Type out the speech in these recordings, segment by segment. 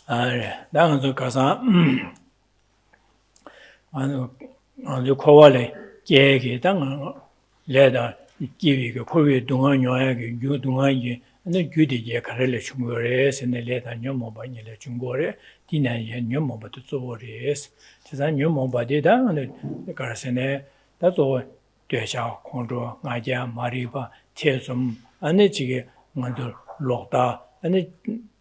당연히 가서 아주 코발에 계획이 당 레다 기위가 코비 동안 요약이 유 동안이 근데 규디게 가르를 중국어에 세네레다 녀모바니래 중국어에 디나예 녀모바도 쪼어레스 제가 녀모바데다 근데 가르세네 다도 되샤 공도 나자 마리바 태좀 안에 지게 먼저 로다 안에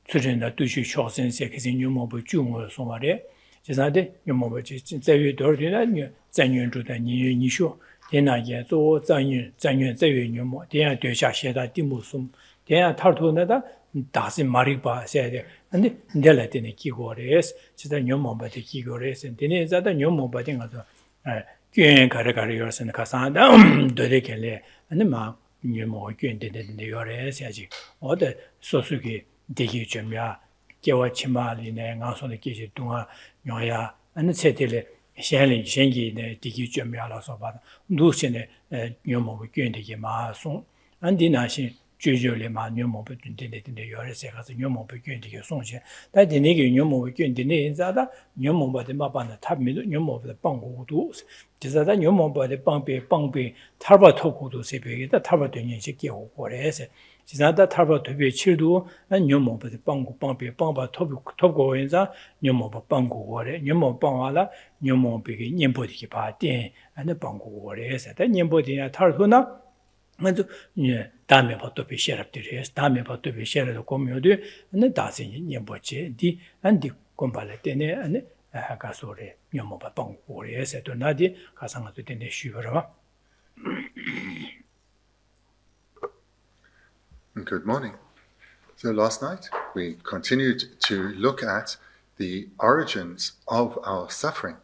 수준의 두시 쇼센세 계신 녀모바 중국어 소말에 제가데 녀모바지 제외 더리나 전년주다 니쇼 대나게 또 전년 제외 녀모 대야 되샤 셰다 디무숨 대야 탈토나다 다시 마리바 세데 근데 내려되는 기고레스 진짜 녀모바데 기고레스 되네 자다 녀모바데 가서 교회 가르가르여서는 가사다 되게래 아니 막 녀모 교인데데 요레스 아직 어디 소수기 되게 좀야 개와 치마리네 가서는 계시 동안 녀야 아니 세텔에 현리 현기네 되게 좀야라서 봐 누신에 녀모 교인되게 마송 안디나신 주저리 녀모부 된데 요래서 가서 녀모부 교인되게 송시 다디네게 녀모부 교인되네 인자다 녀모부데 마반다 탑미도 녀모부데 방고도 제자다 녀모부데 방배 탈바 토고도 세베게다 탈바 되니지 개고래서 지나다 탈바 되베 칠도 녀모부데 방배 방바 토고 인자 녀모부 방고고래 녀모 방와라 녀모부게 녀보디게 바데 안에 방고고래서 다 녀보디야 탈도나 먼저 예 다음에 부터 비셔랍들이 다음에 부터 비셔라도 고묘도 네 다시 녀보지 디 안디 곰발레 때네 안에 가소레 녀모바 방고래서 나디 가상도 되네 쉬어라. Good morning. So last night we continued to look at the origins of our suffering.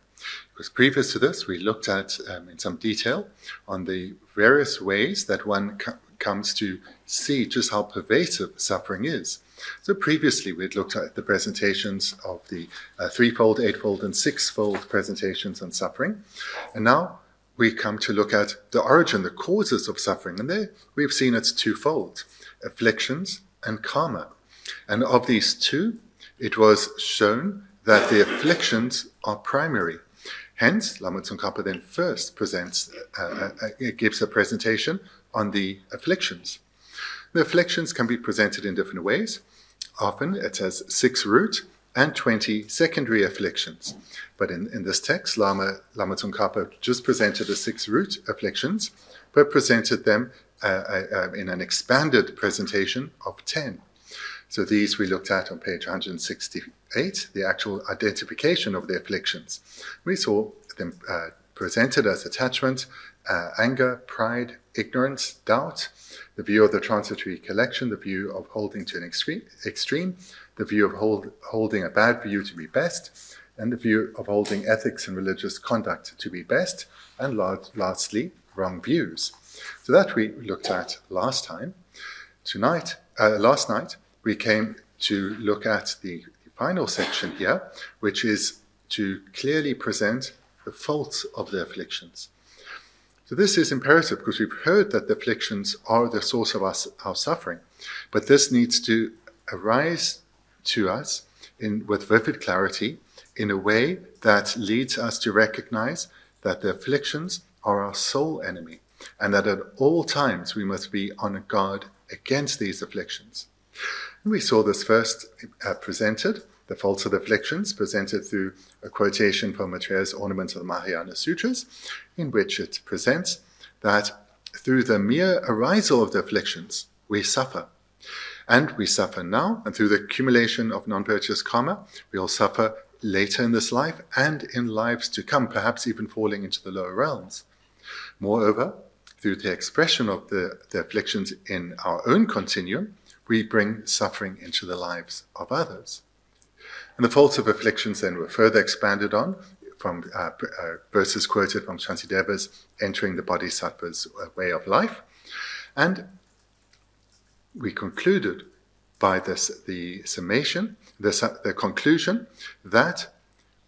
Because previous to this, we looked at in some detail on the various ways that one comes to see just how pervasive suffering is. So previously, we had looked at the presentations of the threefold, eightfold, and sixfold presentations on suffering. And now we come to look at the origin, the causes of suffering. And there we've seen it's twofold, afflictions and karma. And of these two, it was shown that the afflictions are primary. Hence, Lama Tsongkhapa then first gives a presentation on the afflictions. The afflictions can be presented in different ways. Often it has 6 root and 20 secondary afflictions. But in this text, Lama Tsongkhapa just presented the 6 root afflictions, but presented them in an expanded presentation of 10. So these we looked at on page 168, the actual identification of the afflictions. We saw them presented as attachment, anger, pride, ignorance, doubt, the view of the transitory collection, the view of holding to an extreme, the view of holding a bad view to be best, and the view of holding ethics and religious conduct to be best, and lastly, wrong views. So that we looked at last time. Last night, we came to look at the final section here, which is to clearly present the faults of the afflictions. So this is imperative because we've heard that the afflictions are the source of our suffering, but this needs to arise to us with vivid clarity in a way that leads us to recognize that the afflictions are our sole enemy and that at all times we must be on guard against these afflictions. We saw this first presented, the faults of the afflictions, presented through a quotation from Maitreya's Ornament of the Mahayana Sutras, in which it presents that through the mere arisal of the afflictions, we suffer. And we suffer now, and through the accumulation of non-purchased karma, we will suffer later in this life and in lives to come, perhaps even falling into the lower realms. Moreover, through the expression of the afflictions in our own continuum, we bring suffering into the lives of others. And the faults of afflictions then were further expanded on from verses quoted from Shantideva's Entering the Bodhisattva's Way of Life. And we concluded by the summation, the conclusion that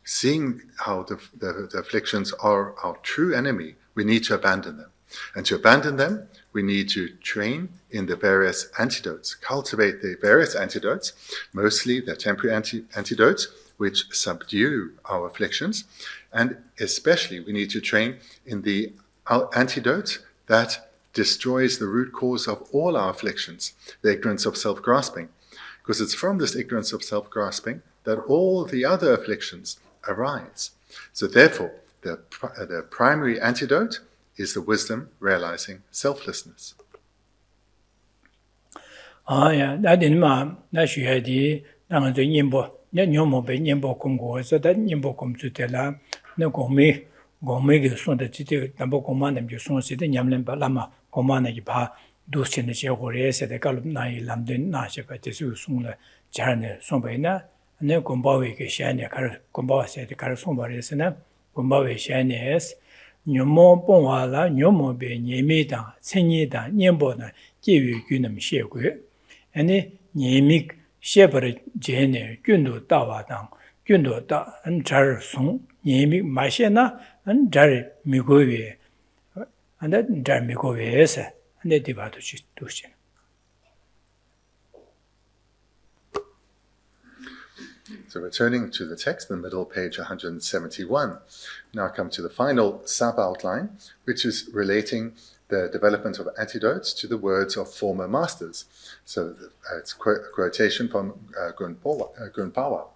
seeing how the afflictions are our true enemy, we need to abandon them. And to abandon them, we need to train in the various antidotes, cultivate the various antidotes, mostly the temporary antidotes, which subdue our afflictions, and especially we need to train in the antidote that destroys the root cause of all our afflictions, the ignorance of self-grasping. Because it's from this ignorance of self-grasping that all the other afflictions arise. So therefore, the primary antidote is the wisdom realizing selflessness. That in ma, that she had the Nimbo, Nyomo, Nimbo Congo, so that Nimbo come to tell her, no go me, so that the number command them, you soon see the Yamlen Lama, command a pa, do send the Shehores at the Gallup Nai, London, Nashaka, Tesu, soon, Jarne, Sombena, and then Gombawi, Shani, Gombawa said the Carasomba Resena, Gombawi Shani is. Nyomo Bonwala, Nyomo be Yemida, Senida, Nyembona, give you Gunam Shegu. Any Yemik Shepherd Jene, Gundo Dawadang, Gundo Da, and Jar Song, Yemik Mashena, and Jar Migovi, and that Jar Migovi, and the Divatu Dushin. So returning to the text, the middle page 171, now come to the final sub-outline, which is relating the development of antidotes to the words of former masters. So it's a quotation from Gunpawa.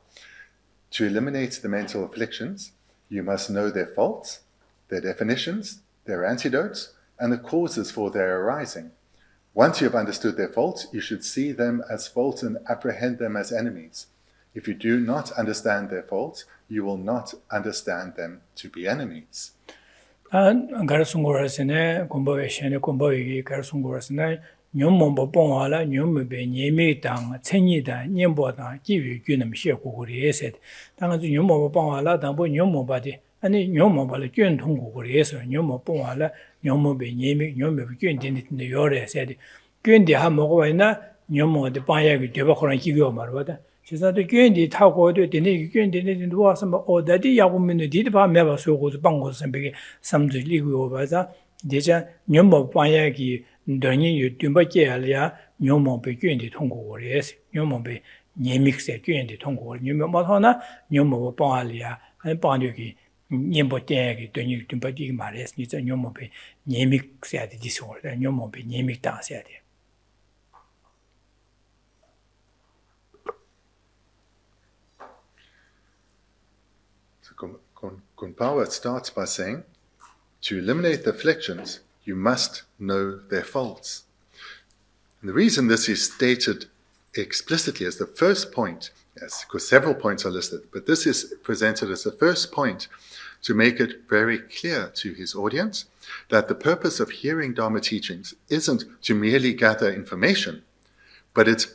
To eliminate the mental afflictions, you must know their faults, their definitions, their antidotes, and the causes for their arising. Once you have understood their faults, you should see them as faults and apprehend them as enemies. If you do not understand their faults, you will not understand them to be enemies. Garasungurasene, Gomboishene, Gomboigi, Garasungurasene, Nyombo Bonwala, Nyombe, Nyemidang, Tenida, Nyemboda, give you Gunam Shekuri said. Tangas Nyomo Bonwala, Dambo Nyomo body, and Nyomo Bala Gun Tungu is, Nyomo Bonwala, Nyomo be Nyemi, Nyomo Gun in the Yore said. Gun de Hamoina, Nyomo the Payag, Devakoran Kigo Marvada. She said the Gundi Taco did it was some or that the Yagumin did about never so good bungles and begin some to legal over that. Deja Nyomo Payagi, Dani, you Dumbakia, Nyomo be Gundi Tongo, yes, Nyomo be Nemix at Gundi Tongo, Nyomo Mahona, Nyomo Palia, and Panduki, Nyembo Tag, Dani Dumbaki Mares, needs a Nyomo be Nemix at the disorder, Nyomo be Nemic dance at it. Gunpawa starts by saying, to eliminate the afflictions, you must know their faults. And the reason this is stated explicitly as the first point, yes, because several points are listed, but this is presented as the first point to make it very clear to his audience that the purpose of hearing Dharma teachings isn't to merely gather information, but it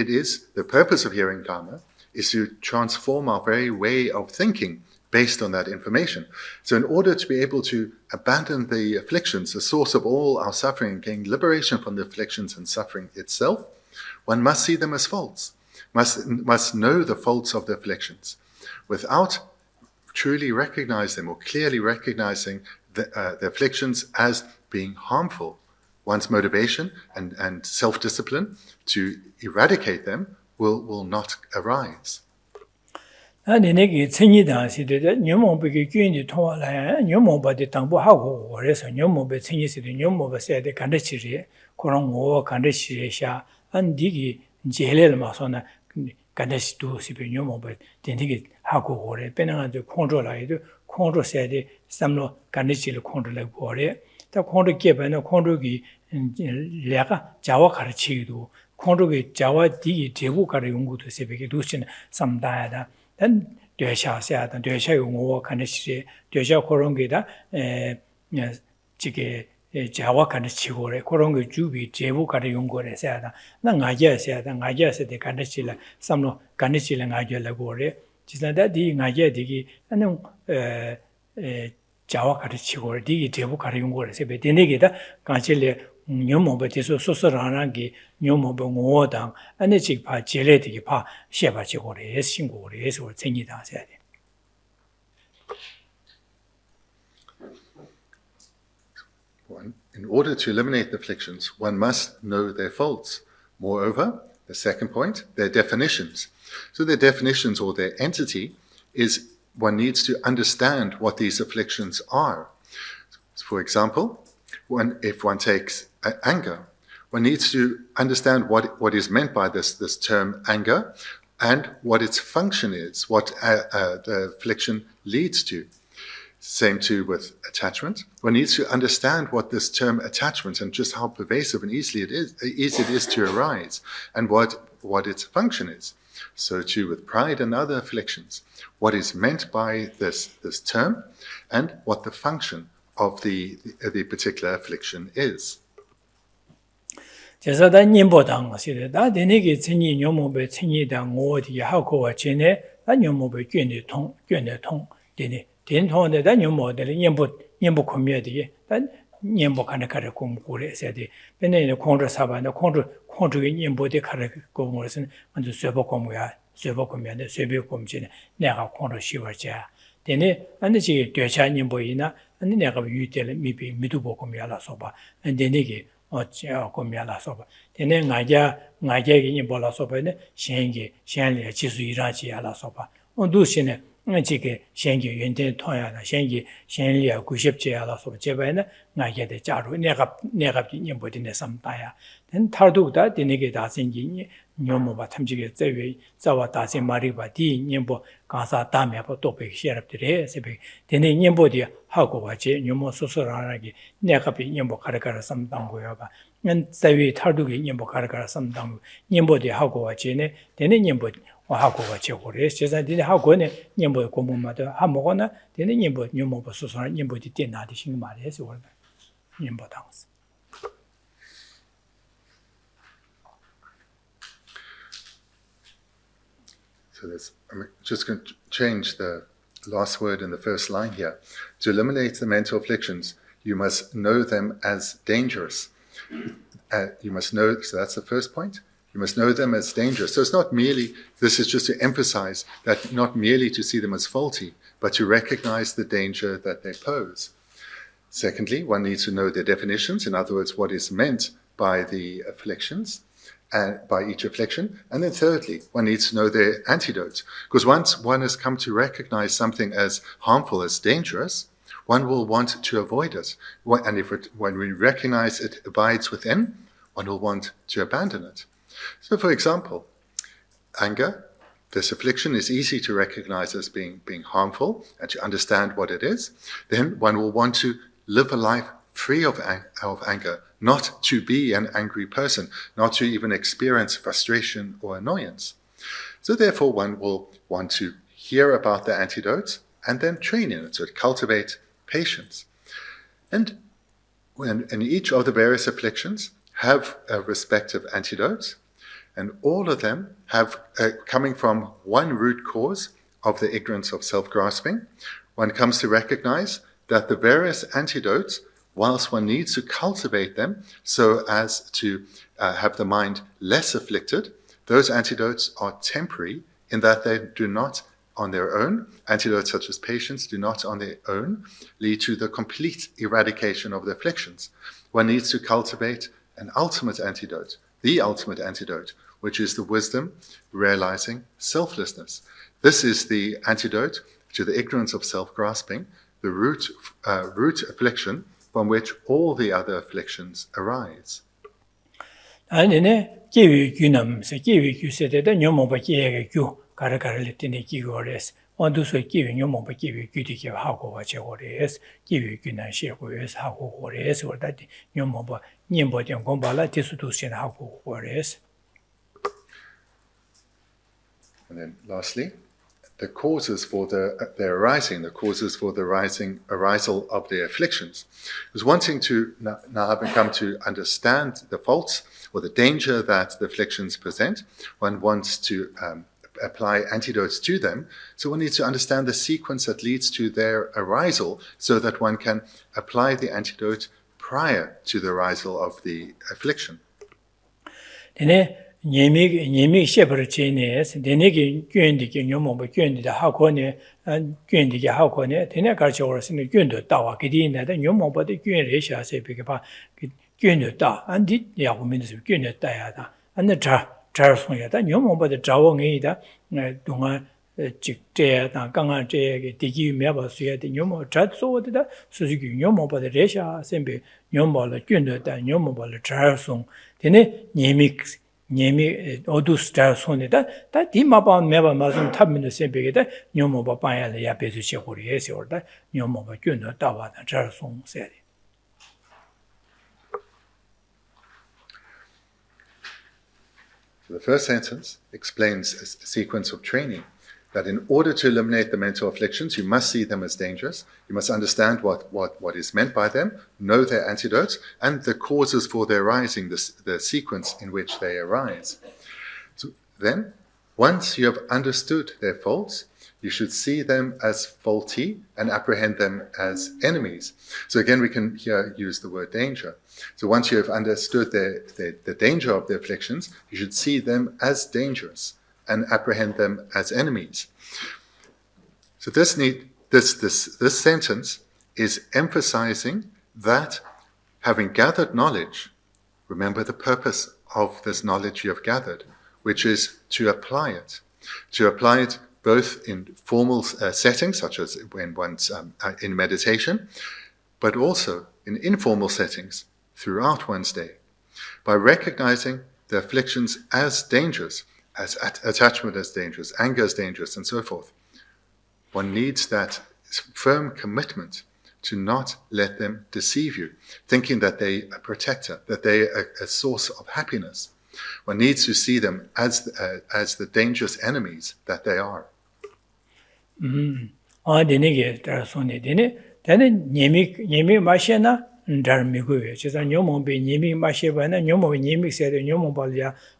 is the purpose of hearing Dharma is to transform our very way of thinking based on that information. So in order to be able to abandon the afflictions, the source of all our suffering, gain liberation from the afflictions and suffering itself, one must see them as faults, must know the faults of the afflictions. Without truly recognize them or clearly recognizing the afflictions as being harmful, one's motivation and self-discipline to eradicate them will not arise. And the negative Tsinida said that Nyomo became the Tola, Nyomo by the Tambo Hago, or as a Nyomo be Tsinis, the Nyomo said the Kandachiri, Korango, Kandashisha, and Digi, Jelel Masona, Kandash to Sipinomo, but then he get Hago or a penang the control said some Kandachil control like warrior. The control kept and a controgi Lega, Jawa Karachidu, controgi Jawa Digi, Jebu Karungu to Sipik, some diada. Then Desha said, and Desha Mo Kanishi, Desha Korongida, Chike, Jawa Kanichigore, Korongo Jubi, Jebu Karayungore said, Nangaja said, and Naja said the Kanishila, some no Kanishil and Naja Lagore, just that the Naja digi, and Jawa Kanichigore, digi, Jebu Karayungore, said, but Denegita, Kanchile. Nyomo but is also Rangi, Nyomo Bongodang, and the chick pa geleti pa, Shebachore, Singore, or Tinida said. in order to eliminate the afflictions, one must know their faults. Moreover, the second point, their definitions. So their definitions or their entity is one needs to understand what these afflictions are. For example, if one takes anger, one needs to understand what is meant by this term anger and what its function is, what the affliction leads to. Same too with attachment. One needs to understand what this term attachment and just how pervasive and easy it is to arise, and what its function is. So too with pride and other afflictions, what is meant by this term and what the function of the particular affliction is. 제사다 님보당 시대다 되네게 천이 녀모베 천이다 오디 하고와 전에 다 녀모베卷통 되네 된통에 다 녀모들 님보 코미에디 다 님보 가능하게 공부를 benene kontra sabana kontra nyembo de kare ko morsen mandu sebo komuya sebo komyane sebo komjine 내가 kontra shiwarja dene ande ji dyecha nyembo ina ande 내가 yutel mibi midubo komyala soba dene ge ocha komyala soba dene ngaja ge nyembo la soba ne shengi shenle jisu iraji ala soba ondu shine 지게 생기 연대 통야나 생기 생리야 90제야라 소 제바나 나게데 자루 내가 님보디네 삼다야 된 탈도다 되네게 다 생기니 녀모바 탐지게 제외 자와 다세 마리바 디 님보 가사 다메바 또베 시랍들에 세베 되네 님보디 하고 와제 녀모 소소라라게 내가 비 님보 가르가라 삼당고야바 년 제외 탈도게 님보 가르가라 삼당 님보디 하고 와제네 되네 님보디 하고가 제고래 세상에 하고네 님보 공부마다 하모거나 되는 님보 녀모버 수선을 님보디 떼나디 신경 많이 해서 원래 님보 당스. So I'm just going to change the last word in the first line here. To eliminate the mental afflictions, you must know them as dangerous. You must know, so that's the first point. You must know them as dangerous. So it's not merely, this is just to emphasize that not merely to see them as faulty, but to recognize the danger that they pose. Secondly, one needs to know their definitions, in other words, what is meant by the afflictions, by each affliction. And then thirdly, one needs to know their antidotes. Because once one has come to recognize something as harmful, as dangerous, one will want to avoid it. And when we recognize it abides within, one will want to abandon it. So, for example, anger, this affliction is easy to recognize as being harmful and to understand what it is. Then one will want to live a life free of anger, not to be an angry person, not to even experience frustration or annoyance. So therefore one will want to hear about the antidotes and then train in it, so cultivate patience. And in each of the various afflictions have respective antidotes, and all of them have coming from one root cause of the ignorance of self-grasping. One comes to recognize that the various antidotes, whilst one needs to cultivate them so as to have the mind less afflicted, those antidotes are temporary in that they do not on their own, antidotes such as patience do not on their own lead to the complete eradication of the afflictions. One needs to cultivate an ultimate antidote, the ultimate antidote, which is the wisdom realizing selflessness. This is the antidote to the ignorance of self-grasping, the root affliction from which all the other afflictions arise. 아니네 기위 규남세 기위 규세대다 녀모바 기회가 규 가르가를 때네 기고레스 원두서 기위 녀모바 기위 규디게 하고가 제고레스 기위 규난시고레스 하고 고레스 월다디 녀모바 님보된 공발라 디수두신 하고 고레스. And then lastly, the causes for their arising, the causes for the arisal of their afflictions. Because wanting to now having come to understand the faults or the danger that the afflictions present, one wants to apply antidotes to them. So one needs to understand the sequence that leads to their arisal so that one can apply the antidote prior to the arisal of the affliction. 예미 셰버치네 데네기 꾼디기 녀모버 꾼디다 하고네 꾼디기 하고네 데네 가르쳐서는 꾼도 따와 그디네다 녀모버도 꾼레샤세 비게바 꾼도 따 안디 야고민스 꾼도 따야다 안데 자송야다 녀모버도 자원이다 동안 직제다 강한 제게 디기 매버스야 되 녀모 자소다 수지기 녀모버도 레샤 셈비 녀모버 꾼도 따 녀모버 자송 데네 예미 어두스 잘 손에다 다 디마바 매바 맞은 탑민의 셈베게다 녀모바 빠야를 야베스 시고리에서 올다 녀모바 균도 따와다 잘 송세리 The first sentence explains a sequence of training that in order to eliminate the mental afflictions, you must see them as dangerous. You must understand what is meant by them, know their antidotes, and the causes for their arising, the sequence in which they arise. So then, once you have understood their faults, you should see them as faulty and apprehend them as enemies. So again, we can here use the word danger. So once you have understood the danger of the afflictions, you should see them as dangerous and apprehend them as enemies. So this sentence is emphasizing that having gathered knowledge, remember the purpose of this knowledge you have gathered, which is to apply it both in formal settings, such as when one's in meditation, but also in informal settings throughout one's day, by recognizing the afflictions as dangerous, as attachment as dangerous, anger as dangerous, and so forth. One needs that firm commitment to not let them deceive you, thinking that they are a protector, that they are a source of happiness. One needs to see them as the dangerous enemies that they are.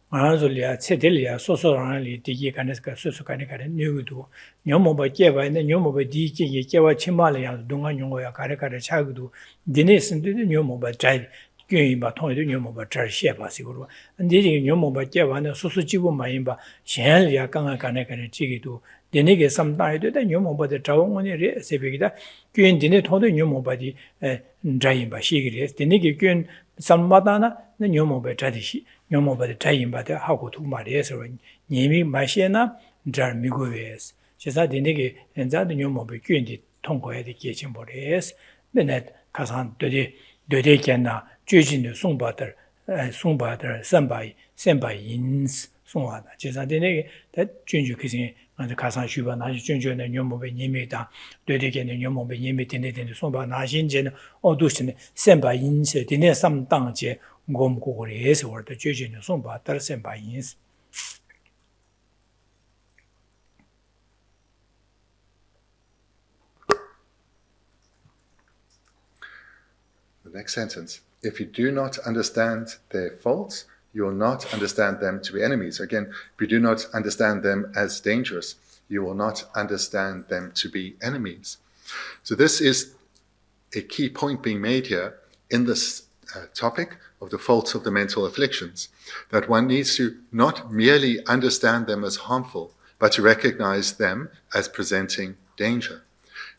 마라졸리아 체델리아 소소랑리 디기 간에스가 소소간에 뉴도 녀모바 깨바네 녀모바 디기 깨와 치말이야 동안 용어야 가래가래 차기도 디네스인데 녀모바 잘 괜히바 통해도 녀모바 잘 셰바시고로 근데 녀모바 깨바네 소소지고 마인바 셴리아 강간에 지기도 디네게 삼다이도 녀모바데 자원원이 세비기다 괜디네 통도 녀모바디 자인바 시기리 디네게 괜 삼마다나 녀모바 자디시 녀모바데 자인바데 하고 두 말이에서 님이 마시나 잘 미고베스 제가 디네게 엔자도 녀모바 괜디 통과해야 되겠지 모레스 맨날 가산 되게나 주진의 송바들 선바인스 송하다 제가 디네게 다 준주 그신 먼저 가산 슈바 나시 준주의 녀모바 님이다 되게는 녀모바 님이 되는 송바 나신제는 어두시네 선바인스 디네 삼당제 곰고고리에서 월도 주진의 송바들 선바인스 The next sentence. If you do not understand their faults, you will not understand them to be enemies. Again, if you do not understand them as dangerous, you will not understand them to be enemies. So this is a key point being made here in this topic of the faults of the mental afflictions, that one needs to not merely understand them as harmful, but to recognize them as presenting danger.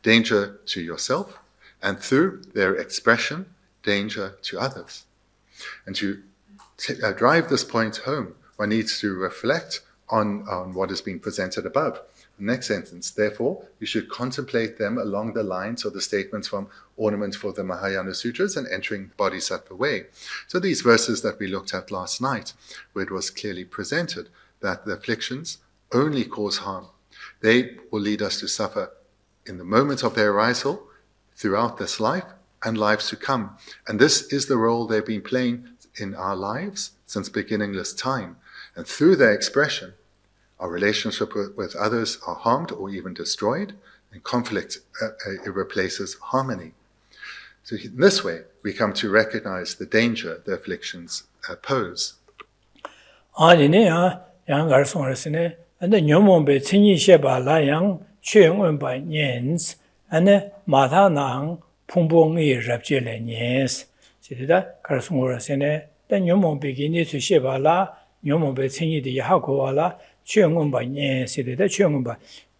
Danger to yourself, and through their expression, danger to others. And to drive this point home, one needs to reflect on what is being presented above. The next sentence, therefore, you should contemplate them along the lines of the statements from Ornament for the Mahayana Sutras and Entering the Bodhisattva Way. So these verses that we looked at last night, where it was clearly presented that the afflictions only cause harm. They will lead us to suffer in the moment of their arisal, throughout this life, and lives to come. And this is the role they've been playing in our lives since beginningless time. And through their expression, our relationship with others are harmed or even destroyed, and conflict replaces harmony. So in this way, we come to recognize the danger the afflictions pose. 풍봉이 랍질레니스 시다 가르송으로서네 단 요몽 비기니 수시발라 nyomobe tsenyi de yakowala chengomba nye sede chengomba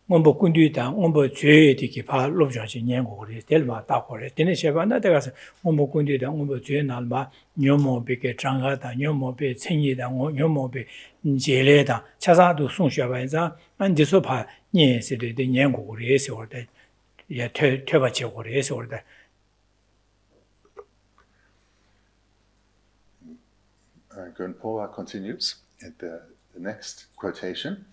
ngombo kunduita ngombo jue de ki pa lobjang nyengo re delma ta kore tene sheba na de gas ngombo kunduita ngombo jue nalma nyomobe ke changa da nyomobe tsenyi da nyomobe jele da chasa도 송셔바자 안디소 파 nye sede de nyengo re se orde ya 퇴바 제고 re se orde Gunpoa continues at the next quotation.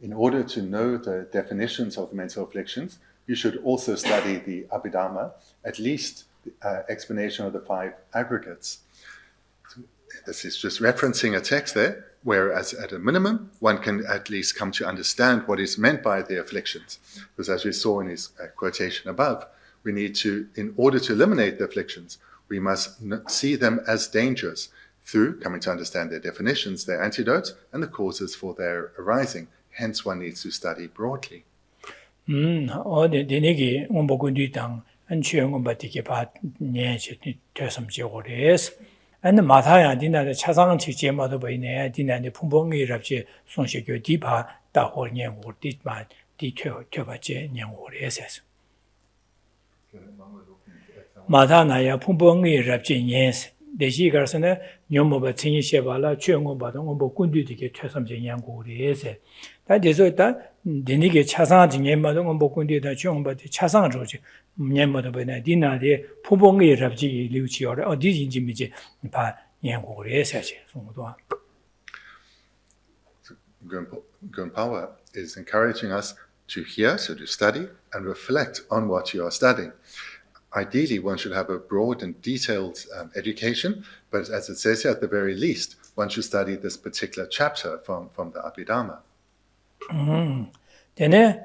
In order to know the definitions of mental afflictions, you should also study the Abhidhamma, at least the explanation of the 5 aggregates. So this is just referencing a text there, whereas at a minimum, one can at least come to understand what is meant by the afflictions. Because as we saw in his quotation above, we need to, in order to eliminate the afflictions, we must see them as dangers, through coming to understand their definitions, their antidotes, and the causes for their arising. Hence, one needs to study broadly. denegi ngombo kunduitang anchue ngomba dike pa nye tesam jeores and mataya dinare chasang chi jemado baine dinane pumbongi rapje songshekyo dipa da ho nye wo di ma di ba je nye wo reses matana ya pumbongi rapje nyes 대시 가서는 녀모바 챙이 셰발라 최영고 받은 뭐 군디디게 최섬제 양고리에서 다 돼서 일단 되니게 차상 진행 받은 뭐 군디다 최영바디 차상 조지 녀모도 보내 디나데 포봉의 잡지 리우치어를 어디인지 미지 봐 양고리에서 송도 Gunpoa is encouraging us to hear, so to study and reflect on what you are studying. Ideally, one should have a broad and detailed education, but as it says here, at the very least, one should study this particular chapter from the Abhidhamma. Dene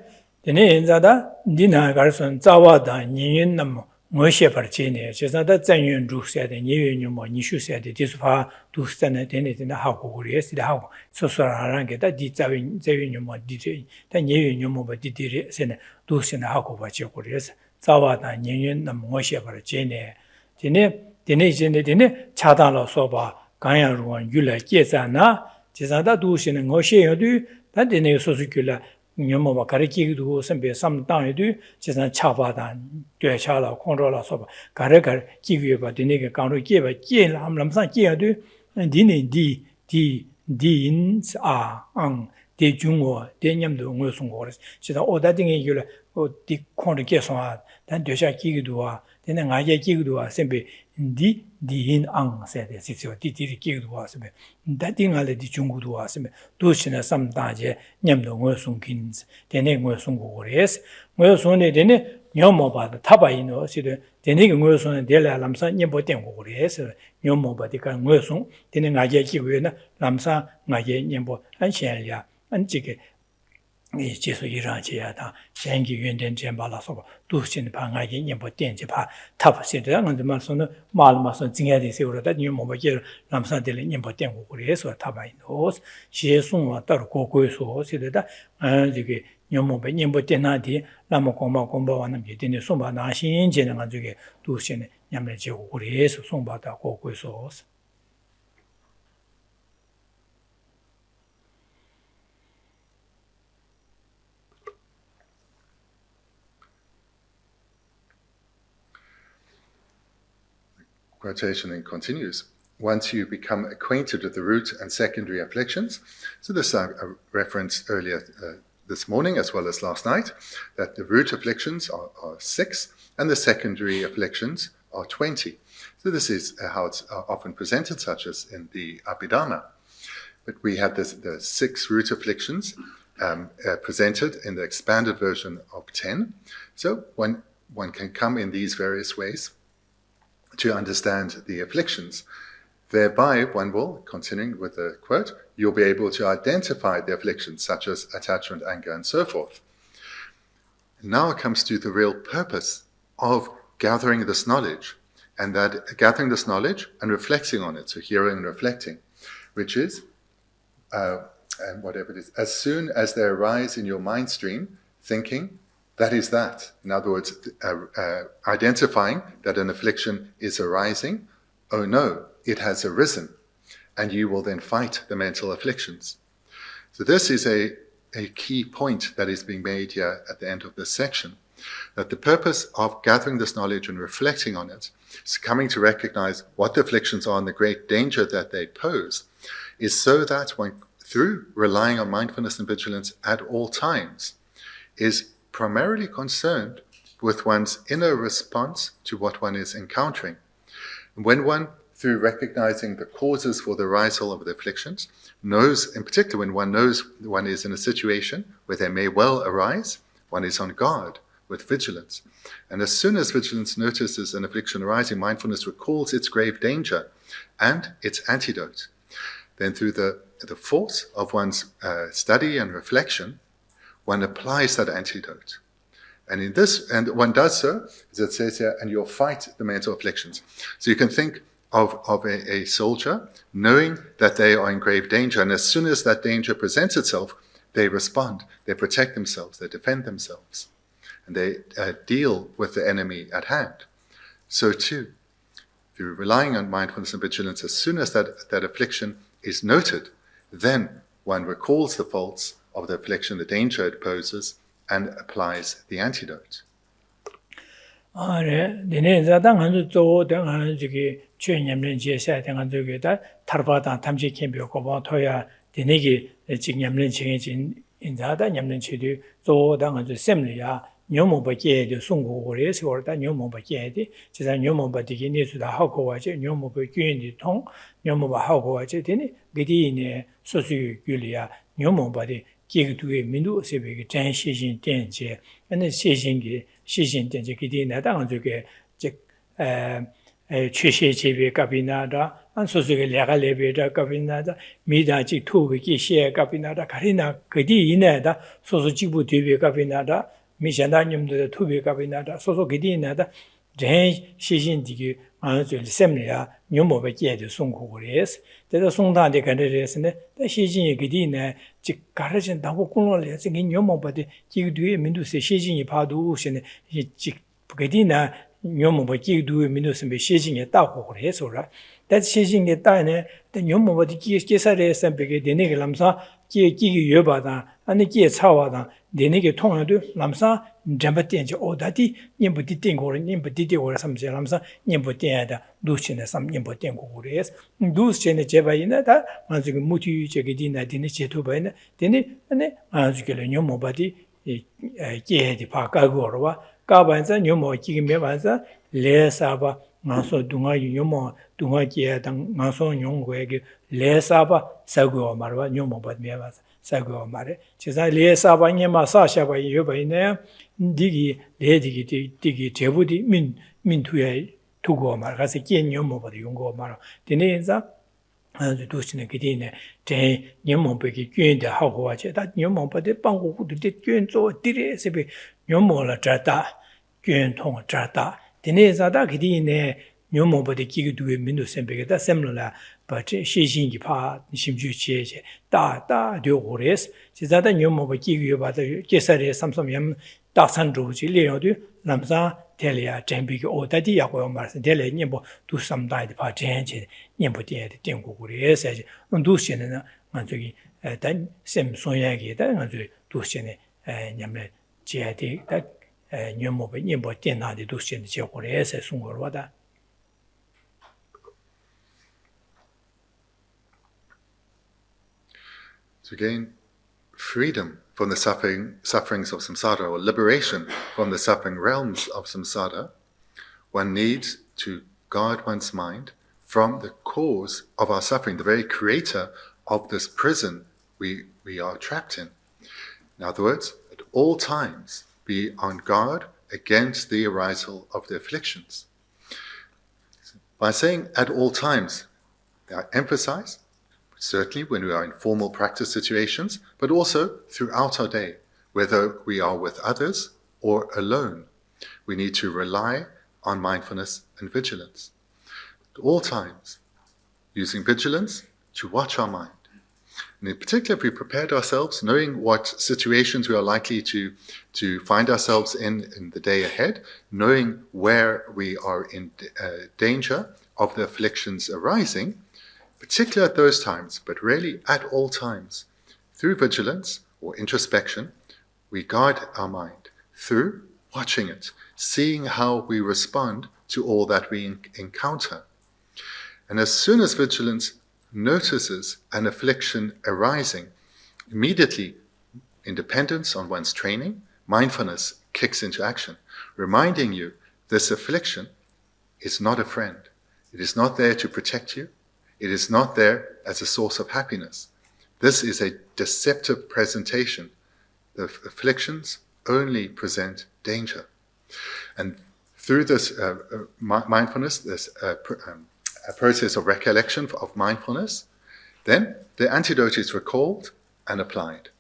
인자다 니나 가르선 자와다 니윤남 뭐셰 버지네. 제사다 전윤 주세데 니윤유 뭐 니슈세데 디스파 두스네 데네데나 하고 그래서 하고 소소라란 게다 디자윈 뭐 디제 다 니윤유 뭐 디디레 세네 두스네 하고 봐지 그래서 자와다 년년 넘어셔 버지네. 데네 이제네 차단로 써봐. 간야루원 유래 계산나 제사다 두시는 것이여도 다 데네 소수규라 녀모바 가르치기도 선배 삼당에도 제사 차바다 되차라 컨트롤라 써봐. 가르가 기위에 봐 데네게 강로 끼봐 끼라 함람상 끼야도 디네 디인스 앙 대중어 대념도 응어송고레스 제가 오다딩에 이걸 디 콘을 계속하 단 되샤 기기도 와 되는 아예 기기도 와 선배 디인 앙 세대 시죠 디디 기기도 와 선배 다딩알레 디 중국도 와 선배 도시나 삼다제 냠도 응어송긴 되는 응어송고레스 응어송에 되는 녀모바다 타바이노 시데 되는 응어송에 될라 람사 녀보 땡고레스 녀모바디가 응어송 되는 아예 기기에나 람사 아예 녀보 안시엘야 안지게 이 제수 일하지야다 생기 윤된 전발라서 두신 방하게 nhiệm 된지 봐 탑시더는 말씀은 말마서 증야돼 세우라다 녀모바게 남사들 nhiệm 된고 그래서 타바이노 시에송와 따로 고고에서 시대다 이게 녀모바 nhiệm 된나디 라모 공부하는 게 되는 송바 나신 제는 가지고 두신 냠을 지고 그래서 송바다 고고에서 Quotation then continues. Once you become acquainted with the root and secondary afflictions, so this I referenced earlier this morning as well as last night, that the root afflictions are 6 and the secondary afflictions are 20. So this is how it's often presented, such as in the Abhidhamma. But we have the 6 root afflictions presented in the expanded version of 10. So one can come in these various ways to understand the afflictions. Thereby, one will, continuing with the quote, you'll be able to identify the afflictions such as attachment, anger, and so forth. Now it comes to the real purpose of gathering this knowledge, and that gathering this knowledge and reflecting on it, so hearing and reflecting, which is, and whatever it is, as soon as they arise in your mind stream, thinking, that is that. In other words, identifying that an affliction is arising. Oh no, it has arisen. and you will then fight the mental afflictions. So this is a key point that is being made here at the end of this section, that the purpose of gathering this knowledge and reflecting on it, is coming to recognize what the afflictions are and the great danger that they pose, is so that one, through relying on mindfulness and vigilance at all times, is primarily concerned with one's inner response to what one is encountering. And when one, through recognizing the causes for the arisal of the afflictions, knows, in particular when one knows one is in a situation where they may well arise, one is on guard with vigilance. And as soon as vigilance notices an affliction arising, mindfulness recalls its grave danger and its antidote. Then through the force of one's study and reflection, one applies that antidote. And one does so, as it says here, and you'll fight the mental afflictions. So you can think of a soldier knowing that they are in grave danger, and as soon as that danger presents itself, they respond, they protect themselves, they defend themselves, and they deal with the enemy at hand. So too, through relying on mindfulness and vigilance, as soon as that affliction is noted, then one recalls the faults of the affliction, the danger it poses, and applies the antidote. nyomo ba ke de sungu gore se or da nyomo ba ke de je za nyomo ba de ni su da ha ko wa je nyomo ba gyun di tong nyomo ba ha ko wa je de ni ge di ne so su yu li ya nyomo ba de ge ge du ye min du se be ge zhan xi xin dian jie na xi xin dian jie ge di na da ang zu ge je qu xie jie be ga bi na da an so su ge lia ga le be da ga bi na da mi da ji tu be ge xie ga bi na da ka ri na ge di yin na da so su ji bu de be ga bi na da 미션다님들 투비가비나다 소소기디나다 제 시신디기 안줄 셈리야 뇽모베 게데 송고그레스 데다 송다데 간데레스네 데 시신이 기디네 지 가르진다고 꾸노레 지 뇽모베데 지두에 민두세 시신이 파두시네 지 기디나 뇽모베 지두에 민두스메 시신이 따고그레스라 데 시신이 따네 데 뇽모베데 기사레스 베게 데네게 람사 기기 여바다 아니 기 차와다 데네게 통하도 람사 잠바텐지 오다디 님부디 땡고르 님부디 디고르 삼제 람사 님부디야다 두시네 삼 님부디 땡고르레스 두시네 제바이나다 만지그 무티 제게디나 디네 제토바이나 데네 아네 아즈게레 뇽모바디 게디 파가고르와 까반자 뇽모 기기 메반자 레사바 마소 둥아 뇽모 둥아 게당 마소 뇽고에게 레사바 사고 말와 뇽모바 메바사 사고 말에 제가 레사바 녜마 사샤바 여바이네 디기 레디기 디기 제부디 민투에 두고 말 가서 게 뇽모바도 용고 말 데네자 아주 도시네 기디네 제 뇽모베기 껬인데 하고 와제 다 뇽모바데 방고구도 껬인조 디레세베 뇽모라 자다 껬인통 자다 데네자다 기디네 뇽모바데 기기두에 민도셈베게다 셈로라 바체 시신기 파 심주치에제 다다 료고레스 지자다 뇽모바 기기여바다 게사레 삼삼염 다산조지 레요도 남사 텔리아 잼비기 오다디 야고요 말스 텔레 님보 두삼다이 파 젠체 님보디에 땡고고레스 두시네나 만저기 단 셈소야게다 만저 두시네 냠레 제디 다 뇽모바 님보 땡나디 두시네 제고레스 송고르와다 To gain freedom from the sufferings of samsara, or liberation from the suffering realms of samsara, one needs to guard one's mind from the cause of our suffering, the very creator of this prison we are trapped in. In other words, at all times be on guard against the arisal of the afflictions. By saying at all times, I emphasize certainly when we are in formal practice situations, but also throughout our day, whether we are with others or alone. We need to rely on mindfulness and vigilance. At all times, using vigilance to watch our mind. And in particular, if we prepared ourselves, knowing what situations we are likely to find ourselves in the day ahead, knowing where we are in danger of the afflictions arising, particularly at those times, but really at all times, through vigilance or introspection, we guard our mind through watching it, seeing how we respond to all that we encounter. And as soon as vigilance notices an affliction arising, immediately, in dependence on one's training, mindfulness kicks into action, reminding you this affliction is not a friend. It is not there to protect you. It is not there as a source of happiness. This is a deceptive presentation. The afflictions only present danger. And through this mindfulness, this a process of recollection of mindfulness, then the antidote is recalled and applied.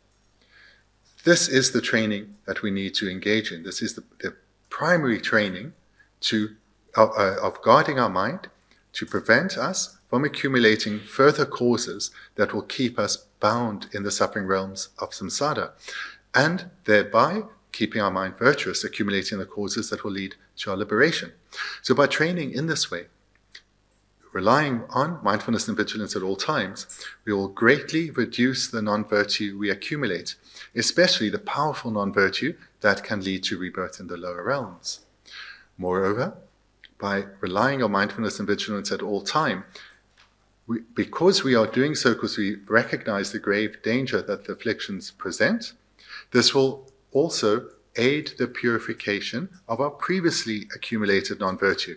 This is the training that we need to engage in. This is the primary training of guarding our mind to prevent us from accumulating further causes that will keep us bound in the suffering realms of samsara, and thereby keeping our mind virtuous, accumulating the causes that will lead to our liberation. So by training in this way, relying on mindfulness and vigilance at all times, we will greatly reduce the non-virtue we accumulate, especially the powerful non-virtue that can lead to rebirth in the lower realms. Moreover, by relying on mindfulness and vigilance at all time, because we are doing so because we recognize the grave danger that the afflictions present, this will also aid the purification of our previously accumulated non-virtue,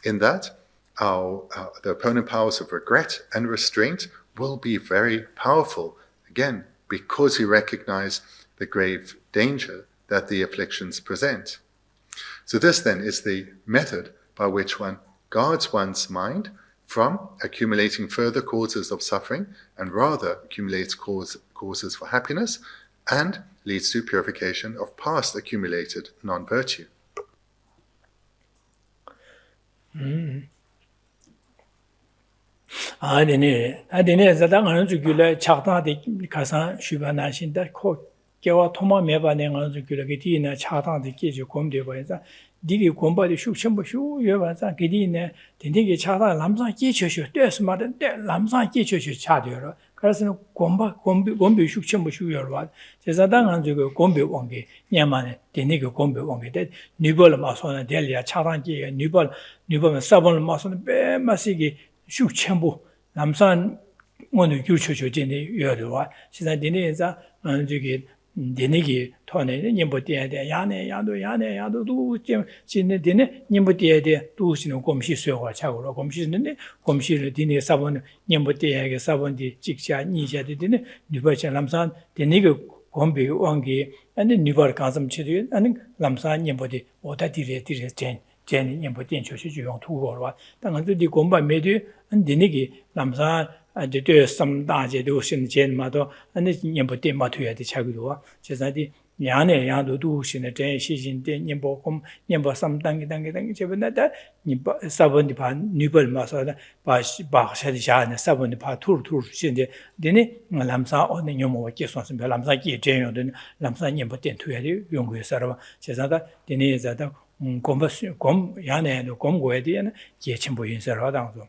in that the opponent powers of regret and restraint will be very powerful, again, because we recognize the grave danger that the afflictions present. So this then is the method by which one guards one's mind from accumulating further causes of suffering and rather accumulates causes for happiness and leads to purification of past accumulated non-virtue. 아디네 자당하는 주길에 차다데 가서 슈바나신다 코 개와 토마 메바네는 주길에 디나 차다데 끼지 곰데 봐서 디기 곰바데 슈첨부 슈 여바자 기디네 딘디게 차다 남사 끼쳐셔 됐으마데 남사 끼쳐셔 차되어 그래서 곰비 슈첨부 슈 여바 제자당한 주고 곰비 원게 냐만에 딘디게 곰비 원게 니벌 마소나 델리아 차단기 니벌 사본을 마소나 베마시기 슈첨부 남산 오늘 규초조진의 여러와 시사 디네자 저기 디네기 토네 님보디에데 야네도 진네 디네 님보디에데 두시는 곰시 수요가 차고로 곰시는데 곰시를 디네 사본 님보디에게 사본디 직자 니샤데 디네 니버체 남산 디네기 곰비 왕기 아니 니버 가슴 치리 아니 남산 님보디 오다디레 제니 님보 땡초시 주용 투고로 당한들이 공부 매디 안디니기 남사 아제도 삼다제도 신제마도 안디 님보 땡마투야 돼 차기도 제사디 야네 야도도 신의 제 시신데 님보 곰 님보 삼당기 당기 제번다 님보 사번디 반 니벌 마서다 바샤디 샤네 사번디 바 투르 신데 데니 남사 어느 녀모 계속선 남사 기 제용된 남사 님보 땡투야 돼 용구에서 제사다 데니 자다 곰 야네도 곰고에 대한 예침부 인사를 하당도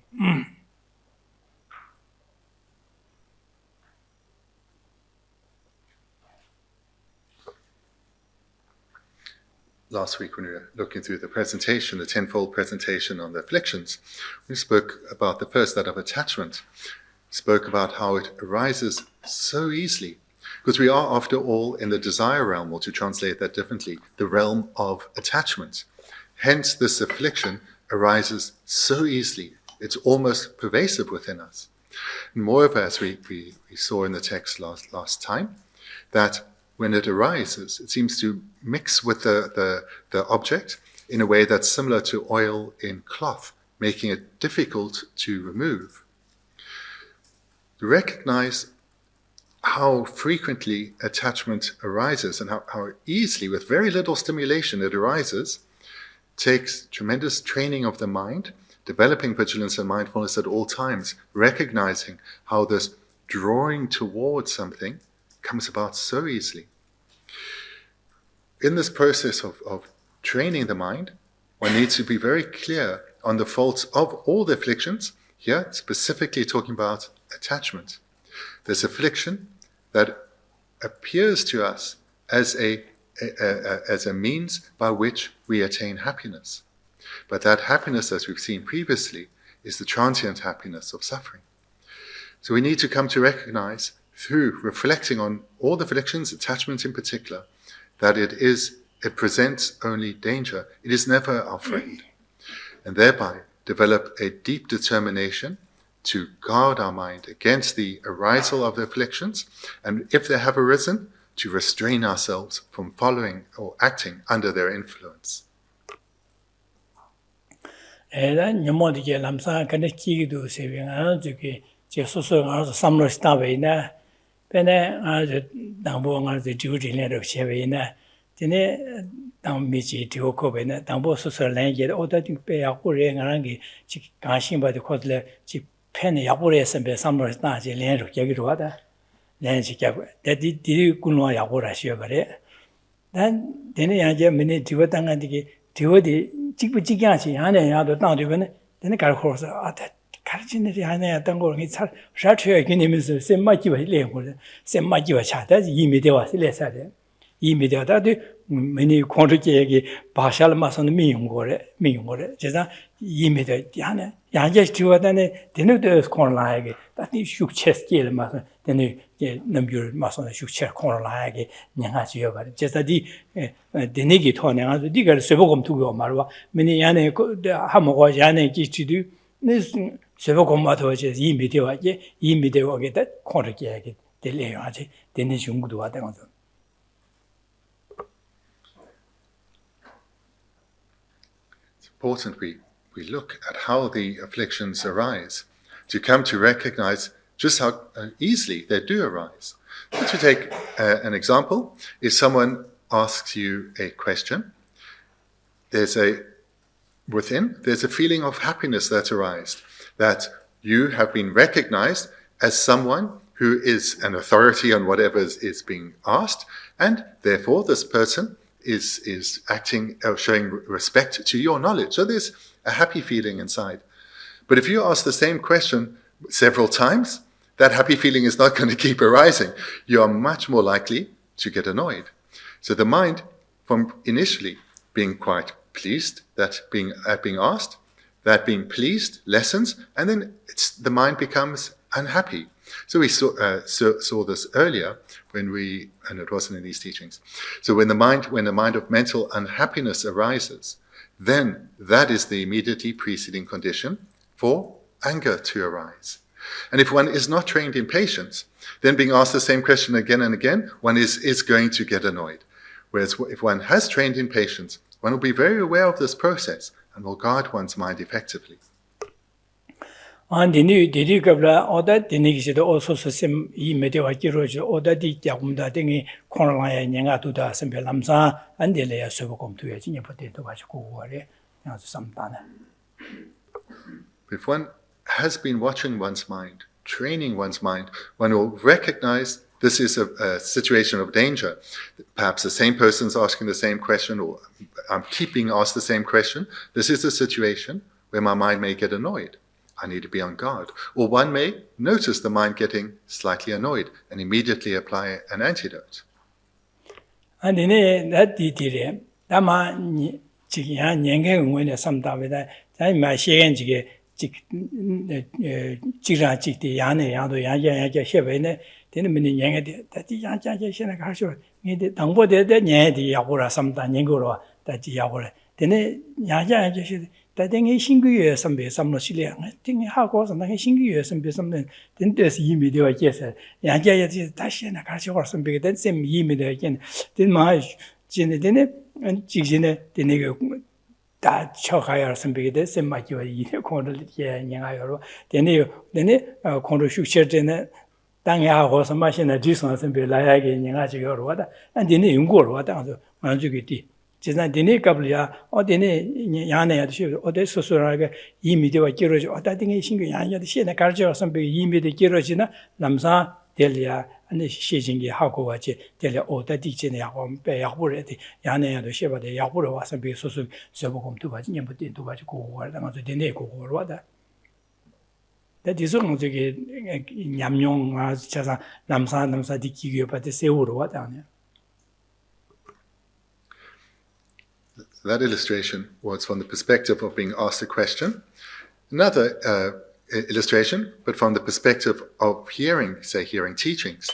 Last week when we were looking through the presentation, the tenfold presentation on the afflictions, we spoke about the first, that of attachment. Spoke about how it arises so easily, because we are, after all, in the desire realm, or to translate that differently, the realm of attachment. Hence, this affliction arises so easily. It's almost pervasive within us. And moreover, as we saw in the text last time, that when it arises, it seems to mix with the object in a way that's similar to oil in cloth, making it difficult to remove. To recognize how frequently attachment arises and how easily, with very little stimulation, it arises, takes tremendous training of the mind, developing vigilance and mindfulness at all times, recognizing how this drawing towards something comes about so easily. In this process of training the mind, one needs to be very clear on the faults of all the afflictions, here specifically talking about attachment. There's affliction that appears to us as a means by which we attain happiness. But that happiness, as we've seen previously, is the transient happiness of suffering. So we need to come to recognize, through reflecting on all the afflictions, attachment in particular, that it presents only danger. It is never our friend. And thereby develop a deep determination to guard our mind against the arisal of the afflictions, and if they have arisen, to restrain ourselves from following or acting under their influence. pen 야보레서 배삼을 나지 렌로 얘기로 하다 렌지 깨고 대디 군노 야보라 쉬어 그래 난 되네 야제 미니 디고 당한디기 디고디 찍부찍이야지 안에 야도 땅되면 되네 가르고서 가르치는 안에 땅 거기 잘 샤트여 기니면서 셈마기와 레고 셈마기와 차다지 이미 되와 실레사데 이미 되다도 미니 콘르게기 바샬 마선 미용거래 제가 이미 되 안에 양제 지워다네 되는데 콘라에게 다니 슈크체스키를 마서 되네 넘뷰 마서 슈크체 콘라에게 냥하지요 봐 제사디 되네기 토네가서 네가 세보검 두고 말와 미니 안에 하모고 안에 기치도 네 세보검 마도제 이미 되와게 이미 되와게 다 콘르게게 될래요 아직 되네 중국도 와다 가서 Important we look at how the afflictions arise, to come to recognize just how easily they do arise. To take an example, if someone asks you a question, there's a feeling of happiness that arises, that you have been recognized as someone who is an authority on whatever is being asked, and therefore this person is acting, showing respect to your knowledge. So there's a happy feeling inside. But if you ask the same question several times, that happy feeling is not going to keep arising. You are much more likely to get annoyed. So the mind, from initially being quite pleased that being asked, that being pleased lessens, and then the mind becomes unhappy. So we saw this earlier and it wasn't in these teachings. So when the mind of mental unhappiness arises, then that is the immediately preceding condition for anger to arise. And if one is not trained in patience, then being asked the same question again and again, one is going to get annoyed. Whereas if one has trained in patience, one will be very aware of this process and will guard one's mind effectively. Dini kabla oda dini kisido oso sosem I medewa kirojo oda di yakumda dingi konolaya nyanga duda sembe lamsa andele ya sobo komtuya jinya pote to bachi kuware yansu samtana. If one has been watching one's mind, training one's mind, one will recognize this is a situation of danger. Perhaps the same person's asking the same question, or I'm keeping asked the same question. This is a situation where my mind may get annoyed. I need to be on guard. Or one may notice the mind getting slightly annoyed and immediately apply an antidote. And in that detail, Lama Chikia Yang when some Davida, I might share and Chira Chikti Yane Yado Yaya Shevene, then many Yang that the Yaya Shenakasho, needed Tango de Yadi Yahura sometime Yangura, that Yahura. Then Yaya that thing is single some be some Chilean. Think how goes and I single some be something. Then there's immediate yes. Yaya Tashin, Akashi or some big, then same immediate again. Then my Jenny and Chigine, the nigger that Chokay or some big, same like you eat a corner, yeah, and Yangayoro. Then you corner shoot shirt in it. Tanga or some machine at this one and be like in Yangaji or water, and then you go what down to get. Just not the Kablia or the Yana at the or the Sosuraga, immediate Kiroj, or that thing is Yanya, the Shena culture or some big immediate Kirojina, Lamsa, Delia, and the Shijingi Hakovachi, Delia, or that teaching Yahureti, Yana, the Sheva, the Yahura was some big Sosu, Sebocom to Virginia, but into what you call the Neko or water. That is on the Yamyong as Chasa Lamsa Namsa di Kigyo, but the Seur what down. That illustration was from the perspective of being asked a question. Another illustration, but from the perspective of hearing teachings.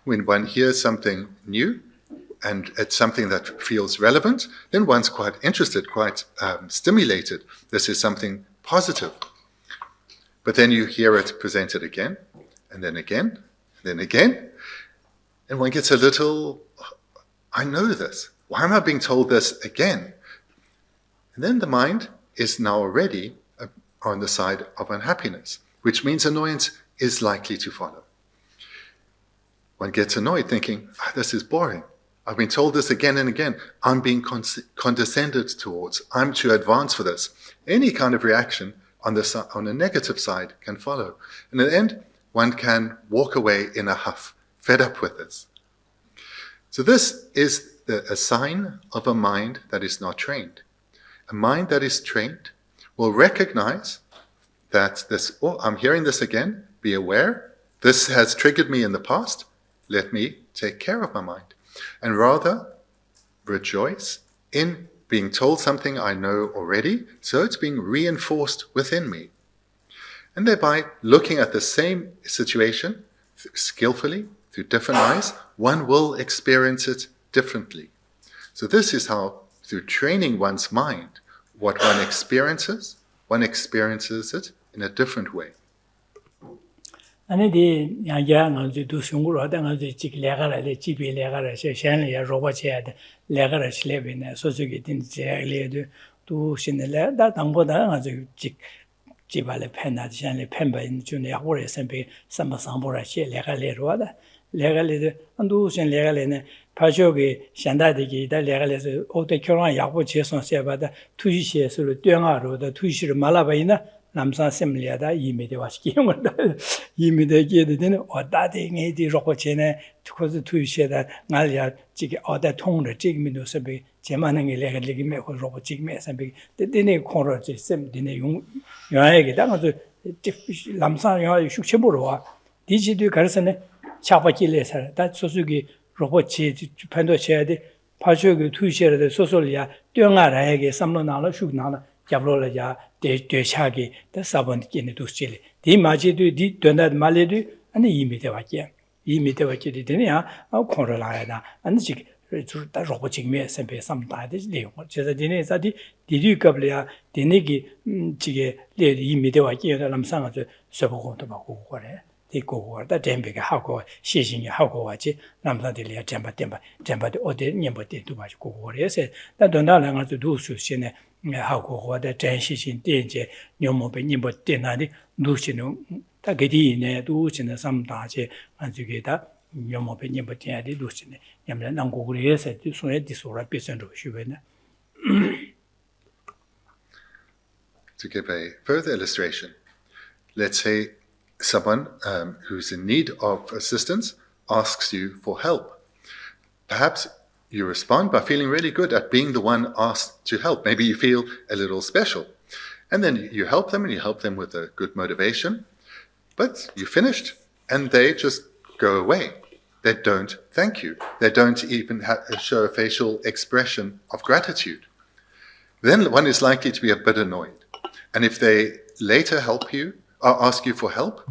When one hears something new and it's something that feels relevant, then one's quite interested, quite stimulated. This is something positive. But then you hear it presented again, and then again, and then again, and one gets a little, I know this. Why am I being told this again? And then the mind is now already on the side of unhappiness, which means annoyance is likely to follow. One gets annoyed thinking, this is boring. I've been told this again and again. I'm being condescended towards. I'm too advanced for this. Any kind of reaction on the negative side can follow. And in the end, one can walk away in a huff, fed up with this. So this is a sign of a mind that is not trained. A mind that is trained will recognize that I'm hearing this again, be aware, this has triggered me in the past, let me take care of my mind. And rather rejoice in being told something I know already, so it's being reinforced within me. And thereby, looking at the same situation skillfully, through different eyes, one will experience it differently. So this is how, through training one's mind, what one experiences it in a different way. And the young on the do Sungur, then on the chick legara, the chippy legara, Shanley, Robert Chad, legara slavin, associated in the to Shinela, that Angoda as a chick. Jibale Penna, Shanley Pemba in Junior Warriors and be some Sambora, legally roda, legally, and do Shan legaline, Pajogi, Shandadiki, that legally, all the Koran Yahu Cheson Sebada, two years, the Duangaro, the 2 years Malabaina. Lamsa Semlia, Yimide was game, Yimide dinner, or that in the Rocochene, because the 2 years that Nalia, Jig, or that tongue, the Jigmido Sabi, German, Legame, or Robot Jigmes, and be the dinner corner, the same dinner, Yag, that was the Lamsa, Shukshibura. Did you do Garson, Chapaki, that Suzuki, Robot Pando Shed, Pajogi, 2 years, the Sosolia, Duangara, Samlonala, Shugnala. Jabrola de Shagi, the Sabon Kine to Chile. The Majidu did Donald Maledu and the Imitawaki. Imitawaki Dinia, or Corolina, and the robotic mess and pay sometimes. Just a dinner is that the Ducablia, the Nigi, Chige, the Imitawaki, and Lamsang, the Subo Tobacco, they go over the Dembig, Hako, Shishing, Hako, Lamsa de Temba, or the Nimbati too much go over. Yes, that don't allow to do so. How go the tension in danger, no more being but dinner, Luciano, Tagadi, Lucian, some danger, and you get that, no more being but Lucian, Yamlan, and go yes, at this way, this or a peasant of Shuvena. To give a further illustration, let's say someone who's in need of assistance asks you for help. Perhaps you respond by feeling really good at being the one asked to help. Maybe you feel a little special. And then you help them, and you help them with a good motivation. But you finished, and they just go away. They don't thank you. They don't even show a facial expression of gratitude. Then one is likely to be a bit annoyed. And if they later help you, or ask you for help,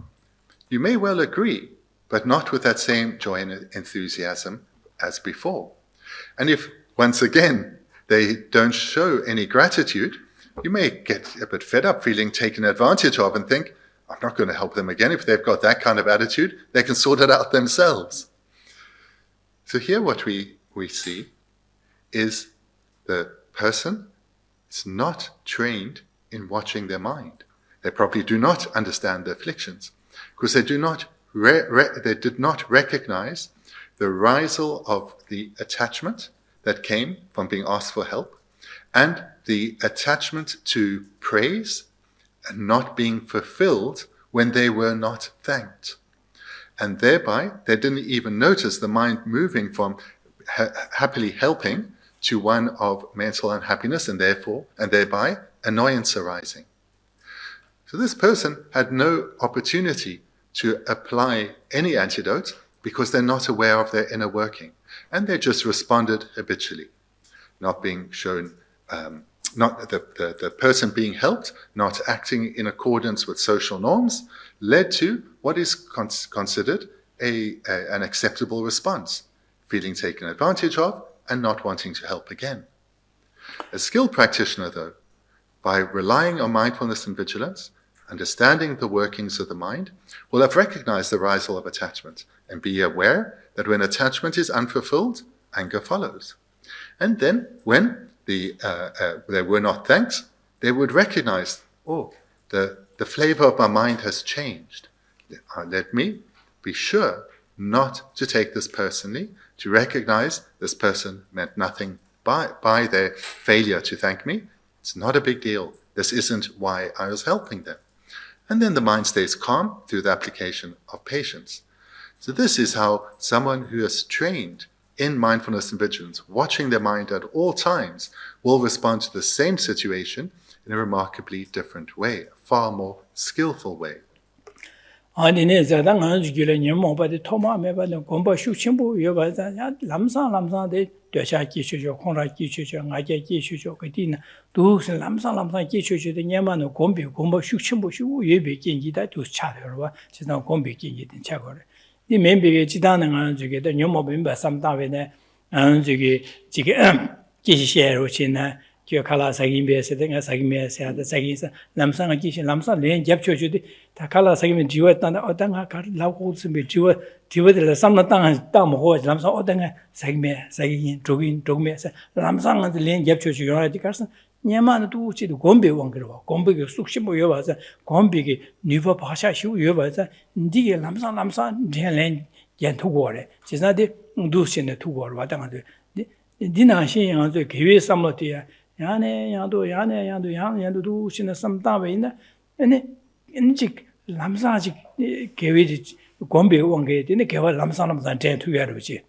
you may well agree, but not with that same joy and enthusiasm as before. And if, once again, they don't show any gratitude, you may get a bit fed up, feeling taken advantage of, and think, I'm not going to help them again. If they've got that kind of attitude, they can sort it out themselves. So here what we see is the person is not trained in watching their mind. They probably do not understand the afflictions, because they did not recognize the arisal of the attachment that came from being asked for help, and the attachment to praise and not being fulfilled when they were not thanked. And thereby, they didn't even notice the mind moving from happily helping to one of mental unhappiness and thereby annoyance arising. So this person had no opportunity to apply any antidote because they're not aware of their inner working. And they just responded habitually, not being shown, not the person being helped, not acting in accordance with social norms, led to what is considered an acceptable response, feeling taken advantage of and not wanting to help again. A skilled practitioner, though, by relying on mindfulness and vigilance, understanding the workings of the mind, will have recognized the arisal of attachment and be aware that when attachment is unfulfilled, anger follows. And then, when there were not thanks, they would recognize, the flavor of my mind has changed. Let me be sure not to take this personally, to recognize this person meant nothing by their failure to thank me. It's not a big deal. This isn't why I was helping them. And then the mind stays calm through the application of patience. So this is how someone who is trained in mindfulness and vigilance, watching their mind at all times, will respond to the same situation in a remarkably different way, a far more skillful way. 아니네 자당 주기를 녀모바데 토마메바는 공부 숙침부 여바자 람사람사데 되샤 기슈죠 콩라 기슈죠 나게 기슈죠 그디나 두스 람사람사 기슈죠 녀마는 공부 숙침부 슈 예비 긴기다 두 차려와 지나 공부 긴기된 차거를 이 멤버에 지다는 안 주게도 녀모빈바 삼다베네 안 주기 지게 기시셰로 지나 기억하라 사기메세 등가 사기메세 하다 사기서 남상아 기시 남사 렌 잡초주디 다칼라 사기메 지웠다나 어떤가 라고스메 지워들 삼나 땅 남사 어떤가 사기메 사기인 조기메세 남상한테 렌 잡초주 요라디 가서 녀만도 두치도 공배 원거로 공배가 숙심부 여봐서 공배기 니버 바샤시우 여봐서 니게 남사 렌 연토고래 지나데 두신의 투고로 왔다가데 디나신 저 계획 삼로티야 야도 두신의 삼다베 있나 아니 인직 남사직 계획이 공배 원게 되네 개월 남사람산 대투야로지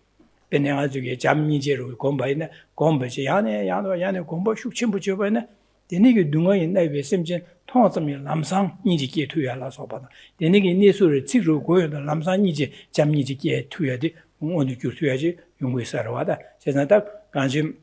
benengazuge jamnijeru gombaina gombaje 야도 gomba shukchimbu jobaina denige dungaina besemje 통점이 남상 니지게 투야라 소바다 denige 니수를 지루 고요도 남상 니지 잠니지게 투야디 오늘 교수야지 용구에서 와다 제가 간심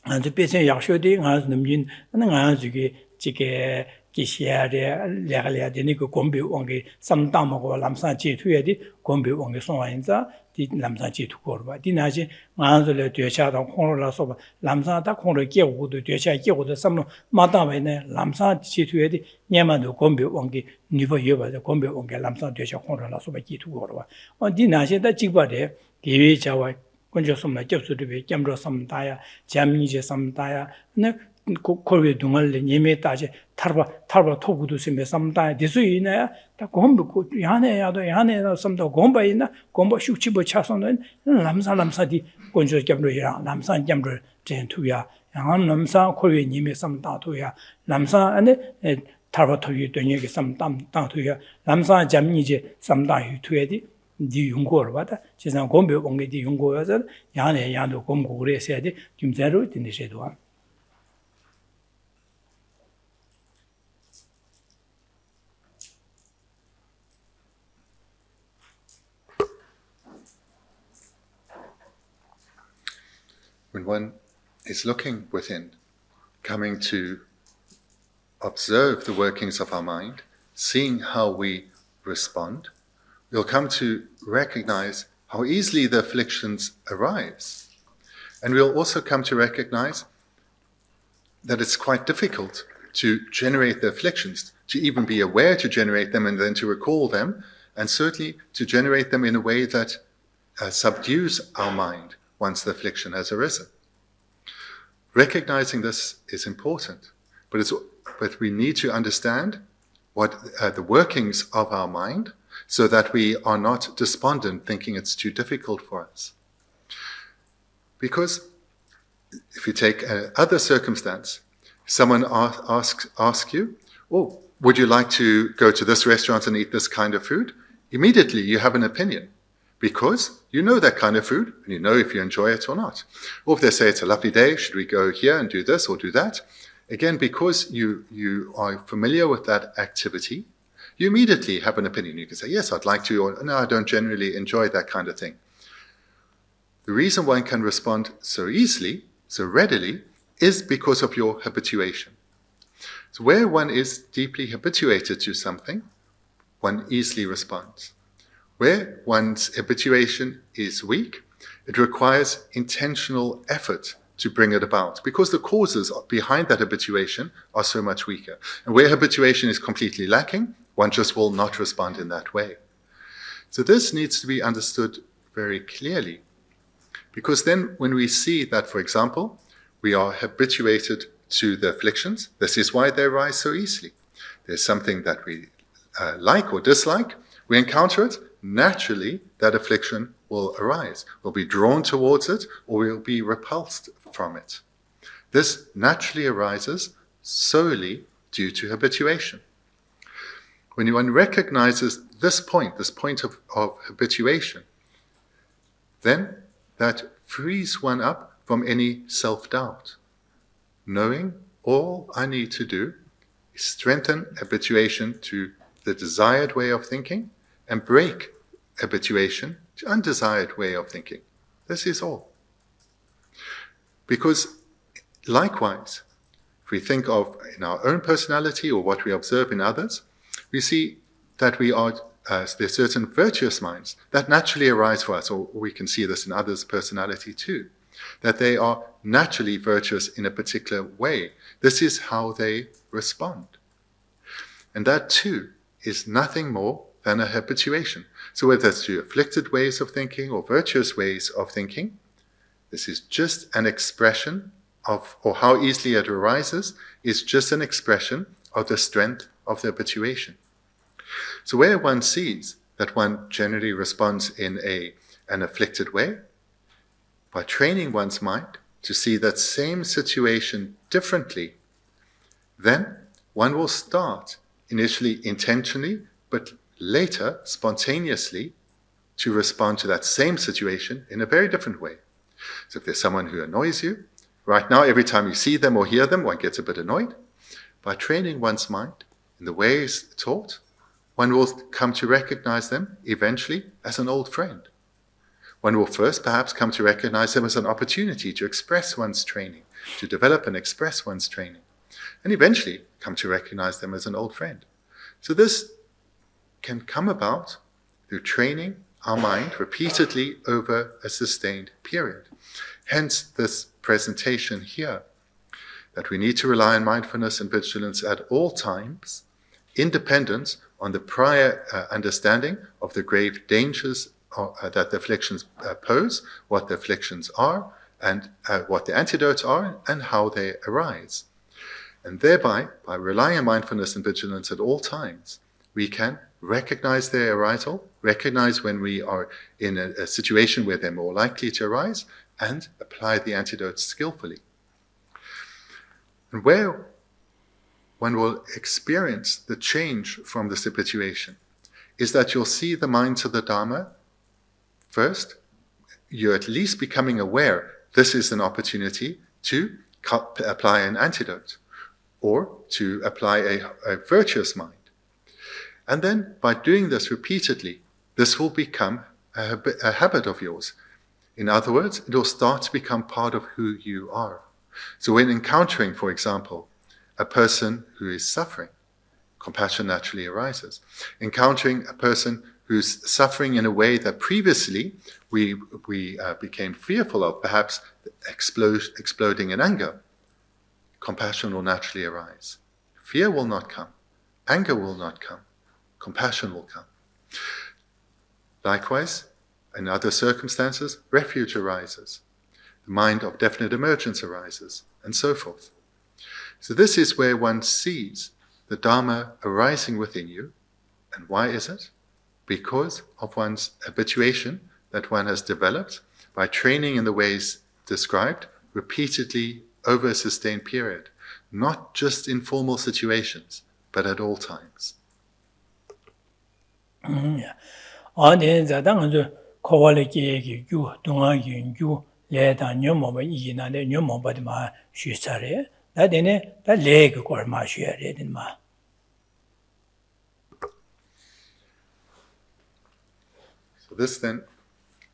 안저 배선 약쇼디 가서 넘진 안가지게 지게 기시야레 레갈야 되니고 공비 원게 삼담하고 남산 제투야디 공비 원게 송와인자 디 남산 제투고 봐 디나지 만들어 되샤다 콩로라서 봐 남산다 콩로 깨고도 되샤 깨고도 삼로 마다베네 남산 제투야디 녀만도 공비 원게 니버 여봐 공비 원게 남산 되샤 콩로라서 봐 제투고 봐 디나시다 찍바데 기회 자와 건조섬나 접수르베 겸로 섬다야 잠니제 섬다야 네 고콜베 동알레 예메 따제 타르바 토구도 섬에 섬다야 디수이네 다 공부 야네야도 섬도 공부이나 공부 숙치부 차선은 남사디 건조 겸로야 남산 겸로 전투야 양한 남사 콜베 예메 섬다도야 남사 안에 타르바 토기 되니게 섬담다도야 남사 잠니제 섬다유 투에디 디 용고를 받아 지상 공부 공개 디 용고여서 야도 공부를 해야 돼 김자로 된데셔도 When one is looking within, coming to observe the workings of our mind, seeing how we respond, we'll come to recognize how easily the afflictions arise. And we'll also come to recognize that it's quite difficult to generate the afflictions, to even be aware to generate them and then to recall them, and certainly to generate them in a way that subdues our mind once the affliction has arisen. Recognizing this is important, but we need to understand what the workings of our mind, so that we are not despondent, thinking it's too difficult for us. Because if you take other circumstance, someone asks you, would you like to go to this restaurant and eat this kind of food? Immediately you have an opinion, because you know that kind of food, and you know if you enjoy it or not. Or if they say it's a lovely day, should we go here and do this or do that? Again, because you are familiar with that activity, you immediately have an opinion. You can say, yes, I'd like to, or no, I don't generally enjoy that kind of thing. The reason one can respond so easily, so readily, is because of your habituation. So where one is deeply habituated to something, one easily responds. Where one's habituation is weak, it requires intentional effort to bring it about, because the causes behind that habituation are so much weaker. And where habituation is completely lacking, one just will not respond in that way. So this needs to be understood very clearly, because then when we see that, for example, we are habituated to the afflictions, this is why they arise so easily. There's something that we like or dislike, we encounter it, naturally that affliction will arise. We'll be drawn towards it, or we'll be repulsed from it. This naturally arises solely due to habituation. When one recognizes this point of habituation, then that frees one up from any self-doubt, knowing all I need to do is strengthen habituation to the desired way of thinking and break habituation to undesired way of thinking. This is all. Because likewise, if we think of in our own personality or what we observe in others, we see that we are there's certain virtuous minds that naturally arise for us, or we can see this in others' personality too, that they are naturally virtuous in a particular way. This is how they respond. And that too is nothing more than a habituation. So whether it's to afflicted ways of thinking or virtuous ways of thinking, this is just an expression of, or how easily it arises, is just an expression of the strength of the habituation. So where one sees that one generally responds in an afflicted way, by training one's mind to see that same situation differently, then one will start initially intentionally, but later spontaneously to respond to that same situation in a very different way. So if there's someone who annoys you, right now every time you see them or hear them, one gets a bit annoyed. By training one's mind in the ways taught, one will come to recognize them eventually as an old friend. One will first perhaps come to recognize them as an opportunity to express one's training, to develop and express one's training, and eventually come to recognize them as an old friend. So this can come about through training our mind repeatedly over a sustained period. Hence this presentation here, that we need to rely on mindfulness and vigilance at all times, independent on the prior understanding of the grave dangers that the afflictions pose, what the afflictions are, and what the antidotes are, and how they arise. And thereby, by relying on mindfulness and vigilance at all times, we can recognize their arisal, recognize when we are in a situation where they're more likely to arise, and apply the antidotes skillfully. And where one will experience the change from this habituation is that you'll see the minds of the Dharma. First, you're at least becoming aware this is an opportunity to apply an antidote or to apply a virtuous mind. And then by doing this repeatedly, this will become a habit of yours. In other words, it will start to become part of who you are. So when encountering, for example, a person who is suffering, compassion naturally arises. Encountering a person who's suffering in a way that previously we became fearful of, perhaps exploding in anger, compassion will naturally arise. Fear will not come. Anger will not come. Compassion will come. Likewise, in other circumstances, refuge arises. The mind of definite emergence arises, and so forth. So this is where one sees the Dharma arising within you. And why is it? Because of one's habituation that one has developed by training in the ways described repeatedly over a sustained period, not just in formal situations, but at all times. 다 되네 다 레그 걸 마셔야 되는 마. So this then,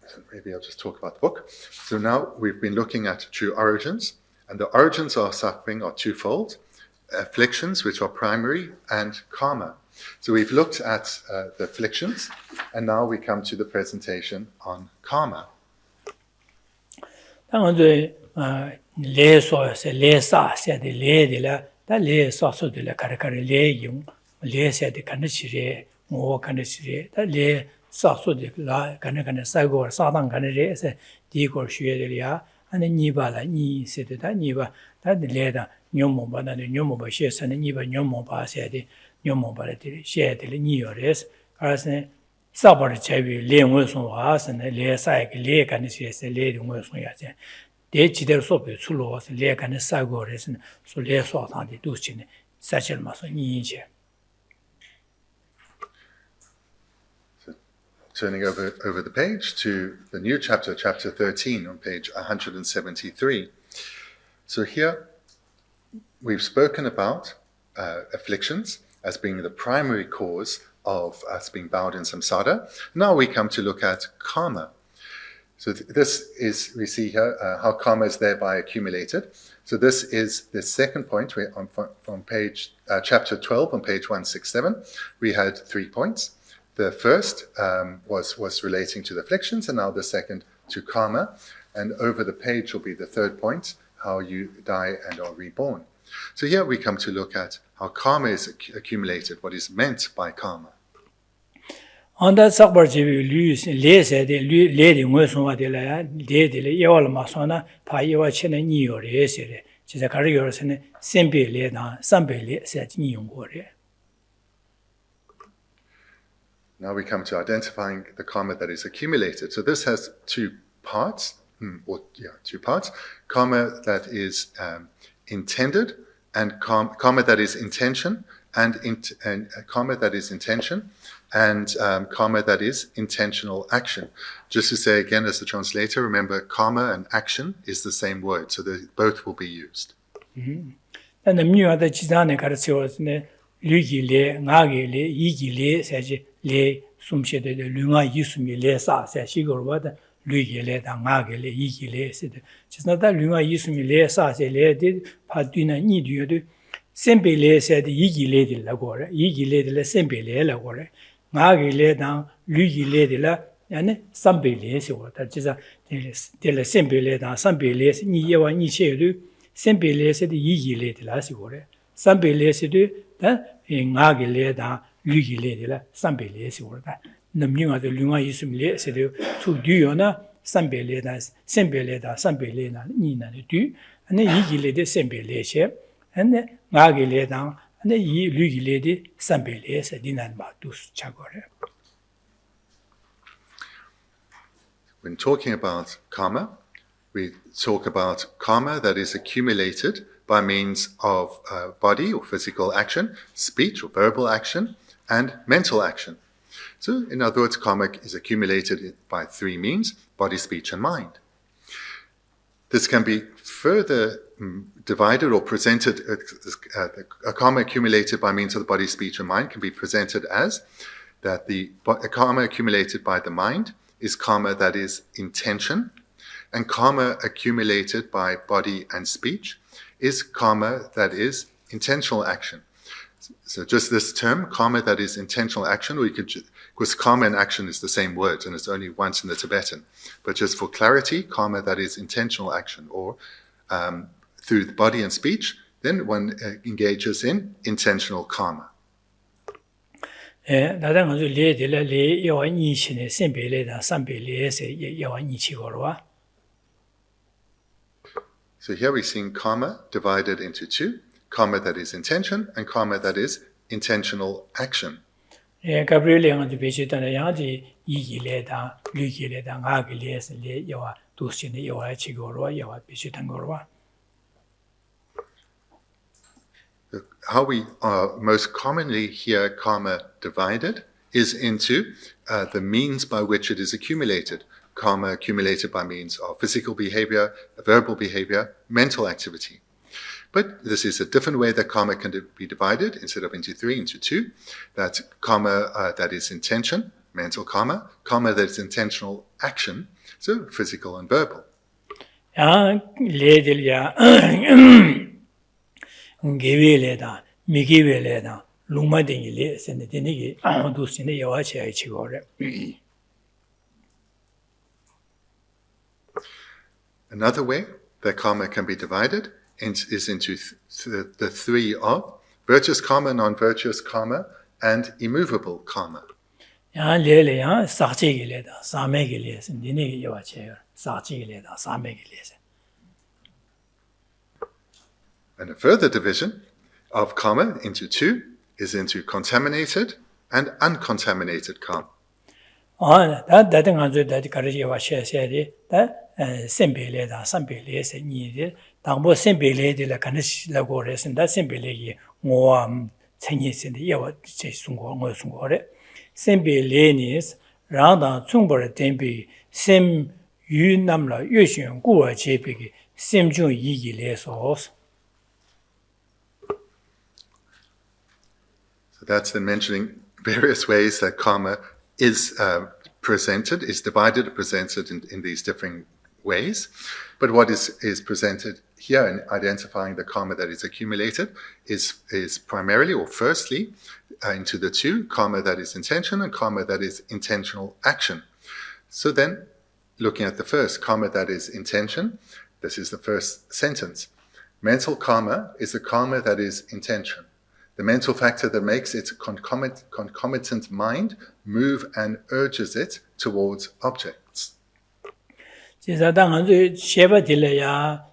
so maybe I'll just talk about the book. So now we've been looking at true origins, and the origins of suffering are twofold: afflictions, which are primary, and karma. So we've looked at the afflictions, and now we come to the presentation on karma. 당은데 레소에서 레사세데 레데라 다 레소소데라 카르카르 레용 레세데 간시레 뭐 간시레 다 레사소데라 간간에 사고 사당 간레에서 디고 쉬에들이야 아니 니바라 니세데다 니바 다 레다 뇽모바나네 뇽모바 셰서네 니바 뇽모바세데 뇽모바레데 셰데리 니요레스 가르스네 사버르 제비 레옹을 와서네 레사에게 레간시에서 레옹을 송야제 대지대로 소비 출로와서 레간에 사고레스는 솔레소한테 두치네 사실마서 니제. Turning over the page to the new chapter, chapter 13, on page 173. So here we've spoken about afflictions as being the primary cause of us being bound in samsara. Now we come to look at karma. So this is, we see here how karma is thereby accumulated. So this is the second point from page chapter 12 on page 167. We had 3 points. The first was relating to the afflictions, and now the second to karma. And over the page will be the third point, how you die and are reborn. So here we come to look at how karma is accumulated, what is meant by karma. 안다 sakbarjibi luis lesede ledi ngosonga de la de le yawal masona pa yawa chene niyo re sere chisa kari yorosene sembe le na sambe le se niyo gore. Now we come to identifying the karma that is accumulated. So this has two parts. Karma that is intended, and karma that is intention, and karma that is intention, and karma that is intentional action. Just to say again as the translator, remember karma and action is the same word, so both will be used. And the muada chizane karatseosne lugile, ngagile, igile, saji le sumshede de lunga yisumi le sa sa shigorwada lugile da ngagile, igile, said. Chisnada lunga yisumi le sa se le did paduna nidu. Sembele said igile de la gore, igile de la sembele la gore. Ngagile dan lugile de la and sambele se water chisa de la sembele dan sambele ni yawa ni chedu sembele se de igile de la sigore sambele se de ngagile dan lugile de la sambele se water namnyunga de lunga yisumle se de su duyona sambele dan sembele dan sambele na ni na du and igile de sembele she and ngagile dan and yi lugile de sambele se dinan ba dus chagore. When talking about karma, we talk about karma that is accumulated by means of body or physical action, speech or verbal action, and mental action. So, in other words, karma is accumulated by 3 means: body, speech, and mind. This can be further divided or presented. A karma accumulated by means of the body, speech, and mind can be presented as that the karma accumulated by the mind is karma that is intention, and karma accumulated by body and speech is karma that is intentional action. So just this term, karma that is intentional action, or you could, because karma and action is the same word, and it's only once in the Tibetan. But just for clarity, karma that is intentional action, or through the body and speech, then one engages in intentional karma. 나랑 아주 레들레 여와 이치네 셈벨레다 삼벨레세 여와 이치고로와. So here we're seeing karma divided into 2: karma that is intention and karma that is intentional action. 가브리엘이 아주 베시다나 야지 이기레다 류기레다 가글레스 레 여와 두시네 여와 치고로와 여와 베시단 거로와. How we most commonly hear karma divided is into the means by which it is accumulated. Karma accumulated by means of physical behavior, verbal behavior, mental activity. But this is a different way that karma can be divided, instead of into three, into two. That karma that is intention, mental karma, karma that is intentional action, so physical and verbal. 야 레들야 게벨레다 미게벨레다 롱마딩이 센데니기 도스네 여와체에 치고래. Another way that karma can be divided is into the three of virtuous karma, non-virtuous karma, and immovable karma. 야 레레야 사체기레다 사메기레 센데니기 여와체에 사체기레다 사메기레. And a further division of karma into two is into contaminated and uncontaminated karma. 다들 아주 다들 가르치와 셰세디 다 셈벨레다 삼벨레세 니데 당보 셈벨레디라 가르치라고 그랬습니다. 셈벨레기 모함 챙이신데 예와 제 순고 뭐 순고래 셈벨레니스 라다 충벌 덴비 셈 유남라 유신 구와 제비기 셈중 이기레소. So that's then mentioning various ways that karma is presented, is divided, presented in these different ways. But what is presented here in identifying the karma that is accumulated is primarily or firstly into the two, karma that is intention and karma that is intentional action. So then, looking at the first, karma that is intention, this is the first sentence. Mental karma is the karma that is intention. The mental factor that makes its concomitant mind move and urges it towards objects. 지사당은 셰바딜레야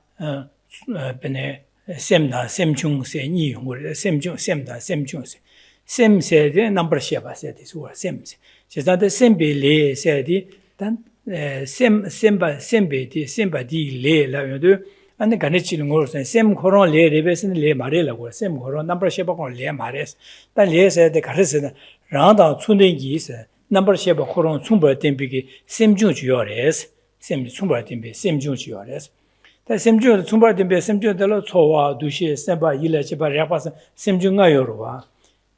베네 셈다 셈중세 니용을 셈중 셈다 셈중세 셈세데 넘버 셰바세디 수와 셈세 지사데 셈벨레 세디 단 셈바 셈베디 셈바디 레라요도 안에 가르치는 거로서 셈 코론 레 레베스는 레 말이라고 셈 코론 넘버 셰바고 레 말레스 단 레세데 가르치는 라다 춘den기스 넘버 셰바 코론 춘버 템비기 셈중 주요레스 셈 춘버 템비 셈중 주요레스 다 셈중 춘버 템비 셈중들로 초와 두시 셈바 일레 셰바 레바스 셈중가 요로와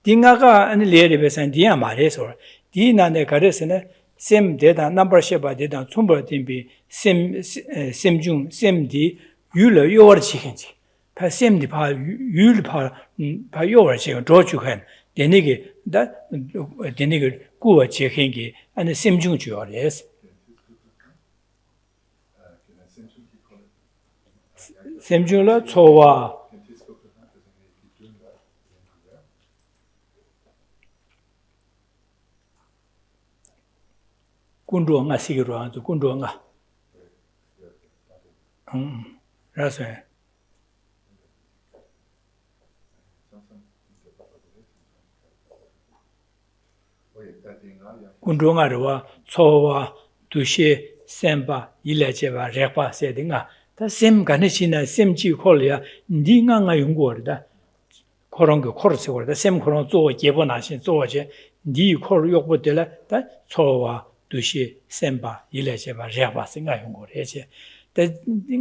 딩가가 안에 레 레베스는 디야 말레서 디나네 가르치는 셈 데다 넘버 셰바 데다 춘버 템비 셈중 셈디 유를 요월 지겐지 파 셈디 파 유를 파 요월 지겐 조주한 데니게 다 데니게 구어 지겐기 안에 셈중 주어레스 셈중로 초와 군주가 시기로 아주 군주가 그래서 군종아르와 초와 두시 셈바 일레제바 레파 세딩아 다셈 가네시나 셈지 콜이야 니가가 용고르다 그런 거 코르스고르다 셈 그런 조 제보나신 조제 니 콜 욕보들라 다 초와 두시 셈바 일레제바 레파 생가 용고르지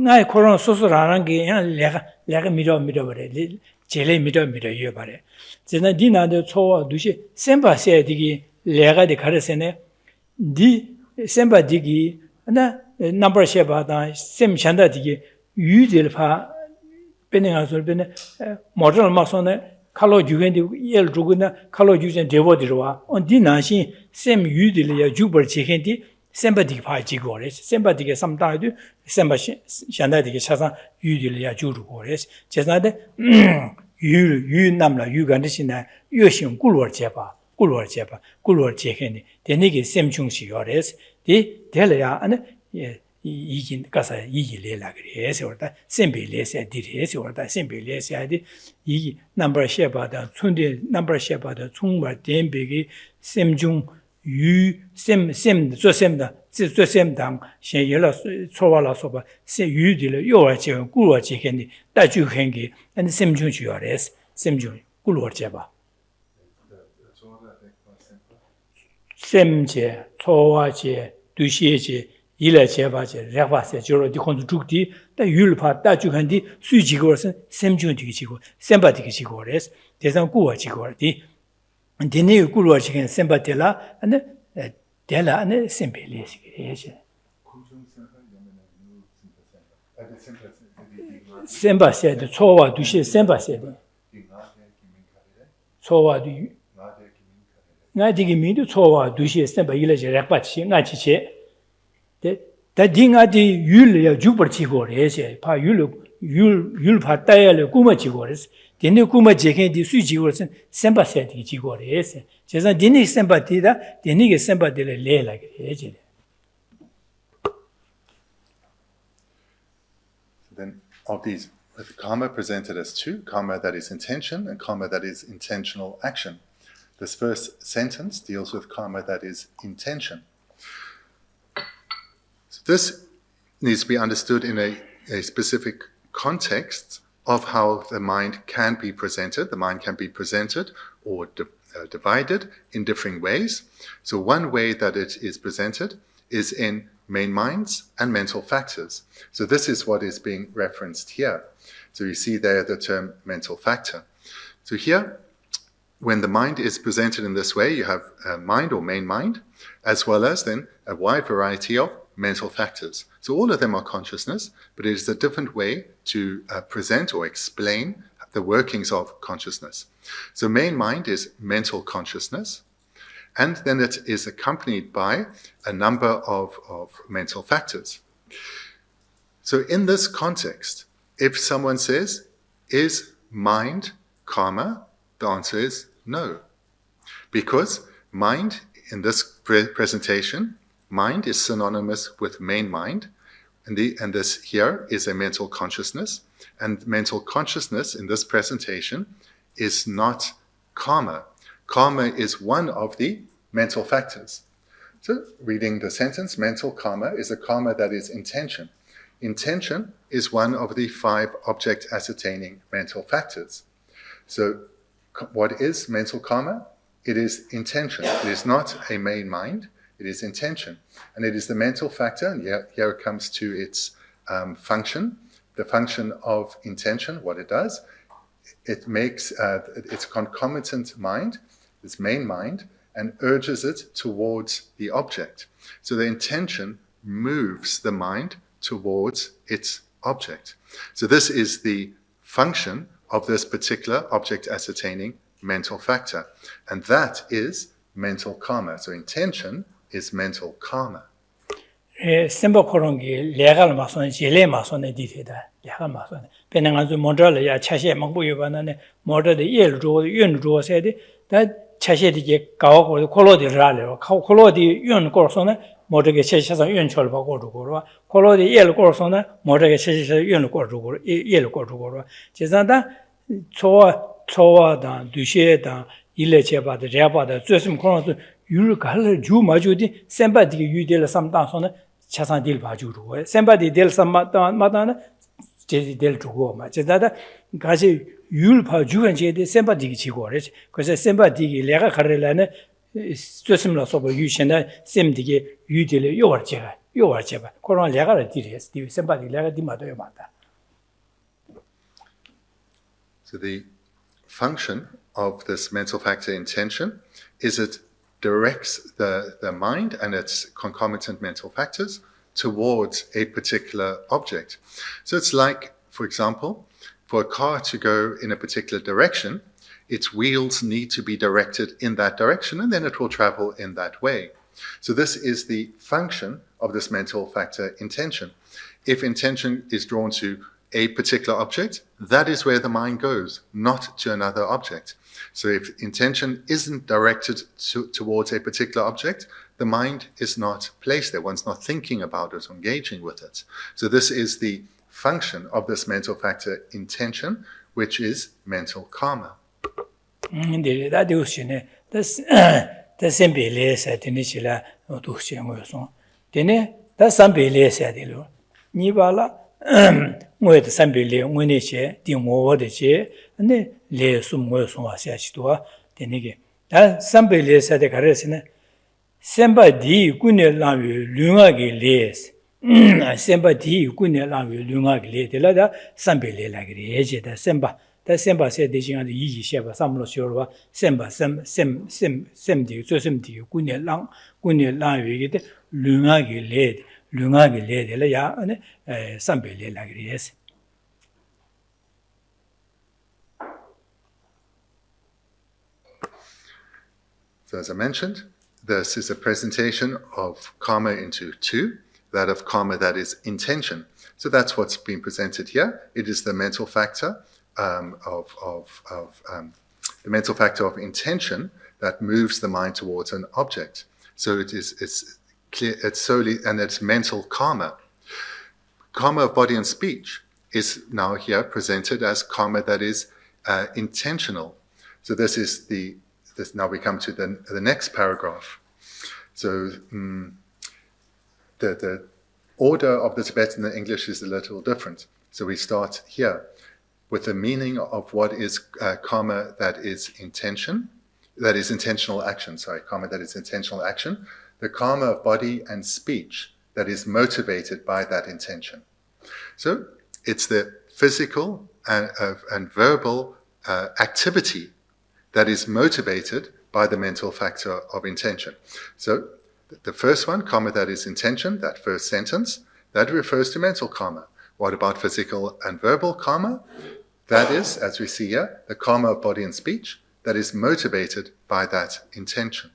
나 코로나 소소라는 게 내가 밀어버려 제일 밀어 이어버려 제가 니나도 초와 두시 셈바세 되기 내가 되 가르세네 니 셈바 되기 나 넘버 셰바다 셈 찬다 되기 유질파 베네가서 베네 모델 마선에 칼로 주겐디 엘 주구나 칼로 주전 데보디로와 온디나시 셈 유딜이야 주버 제겐디 셈바디기 파지고레스 셈바디게 삼다도 셈바시 샨다디게 차상 유딜이야 주르고레스 제나데 유 남라 유간디시나 유신 꿀월 제바 제겐디 데니게 셈중시요레스 디 델야 안에 이긴 가사 이기레라 그래서 왔다 셈빌레세 디레스 왔다 셈빌레세디 이 넘버 셰바다 춘데 넘버 셰바다 총말 덴비기 셈중 유 셈다 셈당 신열라 초와라 소바 세 유디를 요와지 꾸와지 겐디 다주 헨기 안 셈중 주요레스 셈중 꾸르워제바 셈제 초와제 두시제 일에 제바제 레바세 저로 디콘도 죽디 다 율파 다 주간디 수지고서 샘준디기 지고 셈바디기 지고레스 대상 꾸와 지고디 디네 꾸와 지겐 셈바텔라 안에 델라 안에 셈벨리시 예제 셈바세드 초와 두시 셈바세드 초와 두 나디기 민도 초와 두시 셈바 일에 레바치 나치체 다 딩아디 율이야 주버치고레세 파 율 파타야레 꾸마치고레스 디네 꾸마제겐디 수지고레스 셈바세디 지고레세 제가 디네 셈바티다 디네게 셈바데레 레라게 예제 Then of these, with karma presented as two, karma that is intention and karma that is intentional action. This first sentence deals with karma that is intention. So this needs to be understood in a specific context of how the mind can be presented. The mind can be presented or divided in different ways. So one way that it is presented is in main minds and mental factors. So this is what is being referenced here. So you see there the term mental factor. So here, when the mind is presented in this way, you have a mind or main mind, as well as then a wide variety of mental factors. So all of them are consciousness, but it is a different way to present or explain the workings of consciousness. So main mind is mental consciousness, and then it is accompanied by a number of mental factors. So in this context, if someone says, is mind karma? The answer is no. Because mind, in this presentation, mind is synonymous with main mind, and this here is a mental consciousness, and mental consciousness in this presentation is not karma. Karma is one of the mental factors. So, reading the sentence, mental karma is a karma that is intention. Intention is one of the 5 object ascertaining mental factors. So, what is mental karma? It is intention. It is not a main mind. It is intention. And it is the mental factor, and here it comes to its function. The function of intention, what it does, it makes its concomitant mind, its main mind, and urges it towards the object. So the intention moves the mind towards its object. So this is the function of this particular object ascertaining mental factor. And that is mental karma. So intention is mental karma. Semba korongi legal mason jele mason ditida legal mason penangazu modal ya chashe mangbu yobana modal de yel ro yun ro sede da chashe de gawo ko kolodi rale kolodi yun ko sone modal ge chashe sa yun chol ba ko ro kolodi yel ko sone modal ge chashe sa yun ko ro yel ko ro jezanda chowa da dushe da ile cheba de reba da zsim kono yu gal ju majudi semba de yu de la samdan sone 차산 딜 봐주고 셈바디 딜 삼마다나 제디 딜 주고 마 제다다 가시 율 봐주는 제디 셈바디 지고래 그래서 셈바디 내가 가르라네 스트레스를 써버 유신다 셈디게 유딜 요월제가 그런 내가를 딜했어 디 셈바디 내가 디마도요 맞다. So the function of this mental factor intention is it directs the mind and its concomitant mental factors towards a particular object. So it's like, for example, for a car to go in a particular direction, its wheels need to be directed in that direction, and then it will travel in that way. So this is the function of this mental factor intention. If intention is drawn to a particular object, that is where the mind goes, not to another object. So if intention isn't directed towards a particular object, the mind is not placed there. One's not thinking about it, engaging with it. So this is the function of this mental factor intention, which is mental karma. ngwe de sambele ngwe ne che di ngo de che ne le sum ngwe sum wa sia chi to de ne ge da sambele sa de gare se ne Sembadi kune lawi lunga gi les. Sembadi kune lawi lunga gi le de la da sambe le la gi eje da semba. Da semba se de jing yi sheba samlo shorwa semba sem di zo sem di kune lawi gi de lunga gi le de la ya sambe le la gi es. So as I mentioned, this is a presentation of karma into two, that of karma that is intention. So that's what's been presented here. It is the mental factor the mental factor of intention that moves the mind towards an object. So it's clear, it's solely, and it's mental karma. Karma of body and speech is now here presented as karma that is intentional. So this now we come to the next paragraph. So the order of the Tibetan and English is a little different. So we start here with the meaning of what is karma that is intention, that is intentional action. Karma that is intentional action. The karma of body and speech that is motivated by that intention. So it's the physical and verbal activity that is motivated by the mental factor of intention. So the first one, karma that is intention, that first sentence, that refers to mental karma. What about physical and verbal karma? That is, as we see here, the karma of body and speech that is motivated by that intention.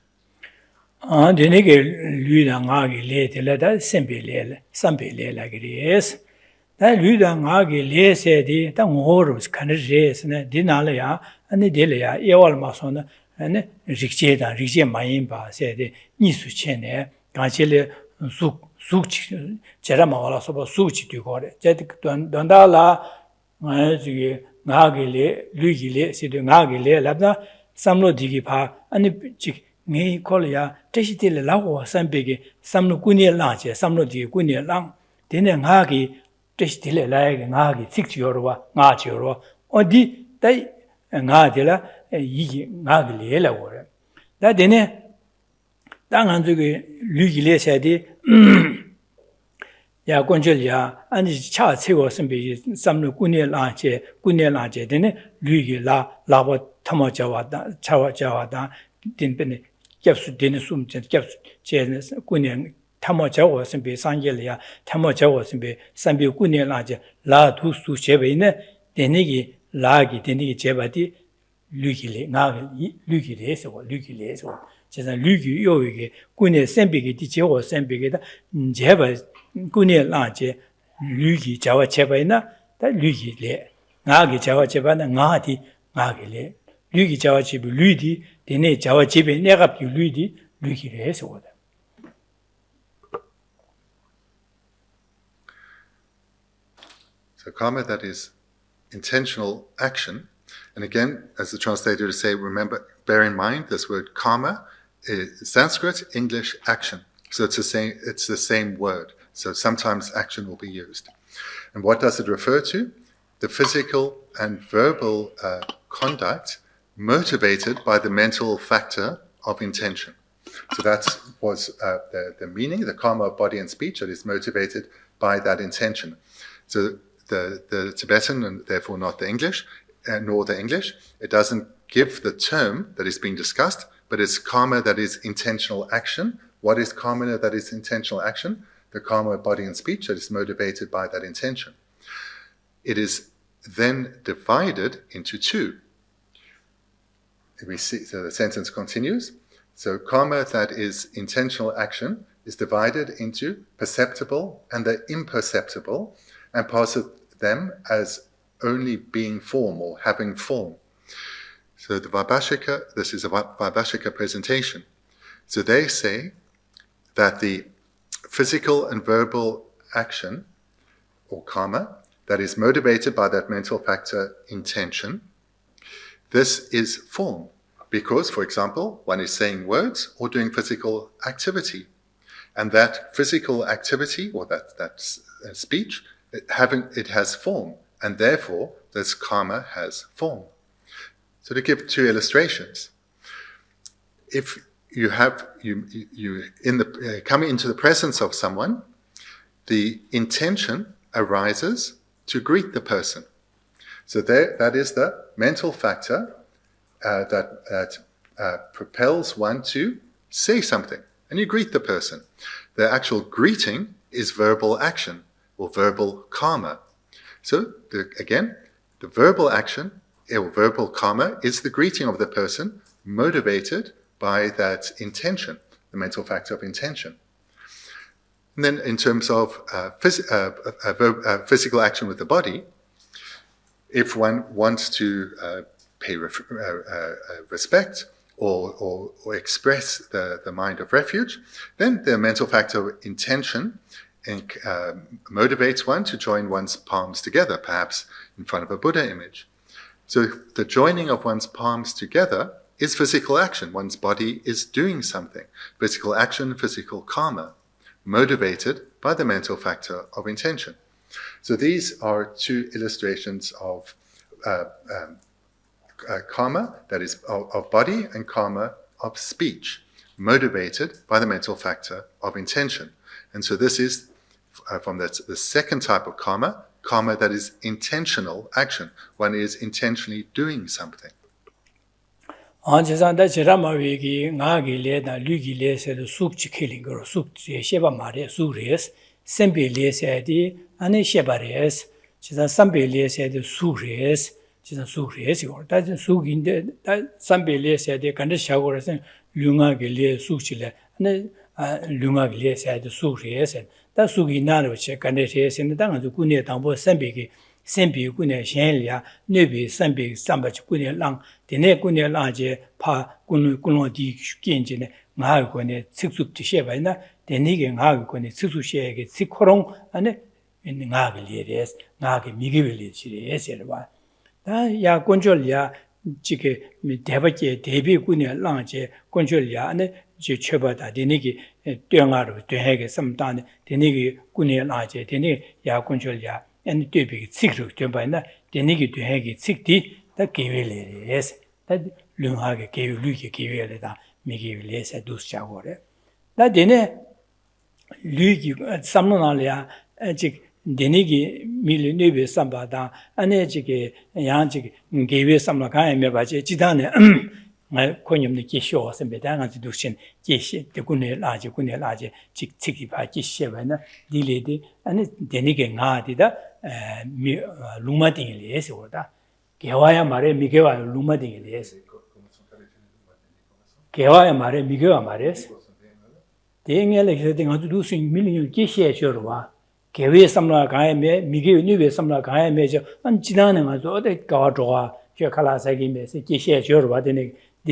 Samlo digi pa ani chik ngi kolya teshitile lawo sambege samlo kunye langche samlo digi kunye lang dene ngagi teshitile laige ngagi sikchi yorwa ngachi yorwa odi dai ngadila yigi ngagi le la wore da dene dangan zuge lugi le sedi ya konjel ya ani cha chego sambege samlo kunye langche dene lugi la labo Tama Jawada, Chawa Jawada, Dinpene, Japsu Denisum, Japsu Jen, Gunian, Tama Jawa, and be Sangelia, Tama Jawa, and be Sambi Gunian Laja, La Tu Su Chevine, Denigi, Lagi, Denigi Jebadi, Lugile, Nagi, Lugiles or Lugiles or Jessan Lugi Yogi, Gunia Sembigi, Dijo, Sembigeda, Jeva, Gunia Laje, Lugi, Jawa Chevina, that Lugile, Nagi Jawa Chevana, Nadi, Nagile. Lugi Jawachibi Ludi, Dene Jawachibi Nerap Ludi, Lugi Res order. So karma that is intentional action, and again, as the translator would say, remember, bear in mind this word karma is Sanskrit, English, action. So it's the same word. So sometimes action will be used. And what does it refer to? The physical and verbal conduct motivated by the mental factor of intention. So that was the meaning, the karma of body and speech that is motivated by that intention. So the Tibetan, and therefore not the English, nor the English, it doesn't give the term that is being discussed, but it's karma that is intentional action. What is karma that is intentional action? The karma of body and speech that is motivated by that intention. It is then divided into two. We see, so the sentence continues. So karma that is intentional action is divided into perceptible and the imperceptible, and posit them as only being form or having form. So the Vaibhashika, this is a Vaibhashika presentation. So they say that the physical and verbal action or karma that is motivated by that mental factor intention, this is form. Because, for example, one is saying words or doing physical activity. And that physical activity, or that speech, it has form. And therefore, this karma has form. So to give two illustrations. If you in the coming into the presence of someone, the intention arises to greet the person. So that is the mental factor that propels one to say something, and you greet the person. The actual greeting is verbal action or verbal karma. So again, the verbal action or verbal karma is the greeting of the person motivated by that intention, the mental factor of intention. And then in terms of physical action with the body, if one wants to pay respect or express the mind of refuge, then the mental factor of intention motivates one to join one's palms together, perhaps in front of a Buddha image. So the joining of one's palms together is physical action. One's body is doing something. Physical action, physical karma, motivated by the mental factor of intention. So these are two illustrations of karma, that is, of body, and karma of speech, motivated by the mental factor of intention. And so this is from the second type of karma that is intentional action. One is intentionally doing something. Anjasanda Chiramaviki, Nagi Leda, Lugi Lesa, the Suk Chikilling, or Suk Sheba Mare, Suries, Sembi Lesedi, and Shebares, Chisa Sambi Lesedi, Suries, Chisa Suries, or that's Suk in the Sambi Lesedi, Kandashawars, and Lunga Gile, Suchile, and Lunga Lesa, the Suries, and that's Suginano, Kandash, and the Danga Kunia Tambo Sambiki. Sempi Gunia Shenlia, Nubi, Sambi, Sambach Gunia Lang, the Ne Gunia Lange, Pa Guno di Genjin, Mahagone, Sixup to Shevana, the Nigan Hagone, Sixu Shag, Sikorong, and in the Nagilies, Nagi Migivili, etc. Ya Gonjolia, Chike, Devache, Debi Gunia Lange, Gonjolia, and Chebata, the Nigi, Dungaro, to Hege, some time, the Nigi Gunia Lange, the Nigi Ya Gonjolia. And the big secret to buy that the nigger to hang it 60 that gave it, yes, that Lunghag gave Luki gave it that me give less at those shower. That dinner Luki at Samnonalia, the niggy millionaire Sambada, and Ejike, Yanjik gave it some like I am about Chitane. My coinum the Geshe and Bedang to do shin, Geshe, the Gunia large, chicky by Geshe, delayed, and the nigger Nadida. Luma Dinglies or that. Gewaya Mare Miguel Luma Dinglies. Gewaya Mare Miguel Mares. The English thing to do sing million Geshe Shurwa. Gewe some like I may, Miguel knew some like I major, and Chidana as other Gardroa, Jacala Sagime, Geshe Shurwa, the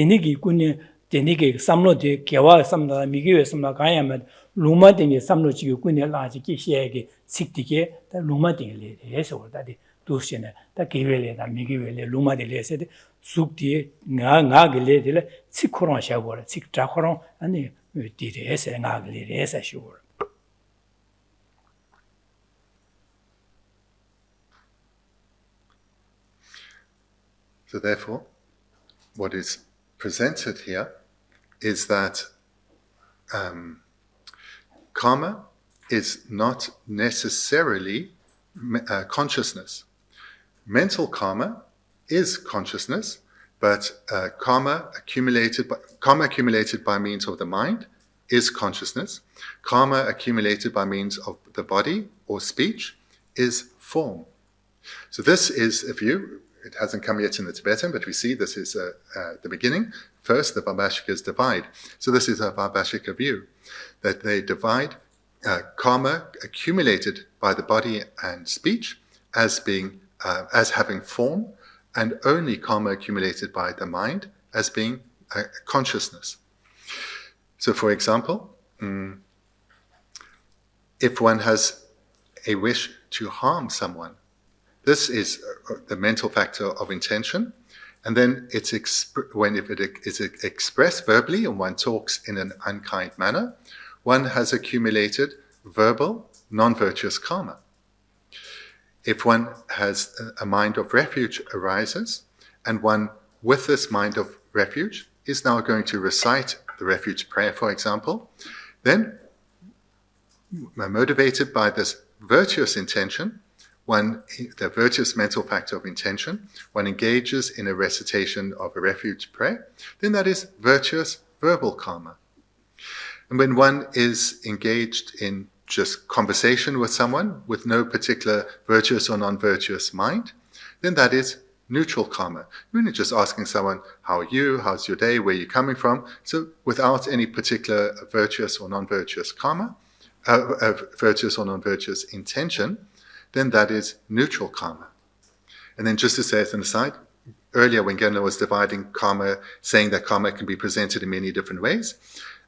Nigi Gunia, the Nigi, some not the Gewa, some like Miguel, some like I am. Luma Ding is some not you Gunia large Geshe. 60 the Luma Ding yes or that Dusina, that gave it and Miguel Luma de Lesed, Sukti, Nagile, Sikoron shower, Sik Tracoron, and did yes and ugly yes assure. So therefore, what is presented here is that karma is not necessarily consciousness. Mental karma is consciousness, but karma accumulated by means of the mind is consciousness. Karma accumulated by means of the body or speech is form. So this is a view. It hasn't come yet in the Tibetan, but we see this is the beginning. First, the Vaibhashikas divide. So this is a Vaibhashika view, that they divide karma accumulated by the body and speech as being as having form, and only karma accumulated by the mind as being consciousness. So, for example, if one has a wish to harm someone, this is the mental factor of intention, and then if it is expressed verbally and one talks in an unkind manner, one has accumulated verbal, non-virtuous karma. If one has a mind of refuge arises, and one, with this mind of refuge, is now going to recite the refuge prayer, for example, then motivated by this virtuous intention, the virtuous mental factor of intention, one engages in a recitation of a refuge prayer, then that is virtuous verbal karma. And when one is engaged in just conversation with someone with no particular virtuous or non-virtuous mind, then that is neutral karma. You're just asking someone, how are you, how's your day, where are you coming from? So without any particular virtuous or non-virtuous karma, virtuous or non-virtuous intention, then that is neutral karma. And then just to say as an aside, earlier when Genla was dividing karma, saying that karma can be presented in many different ways,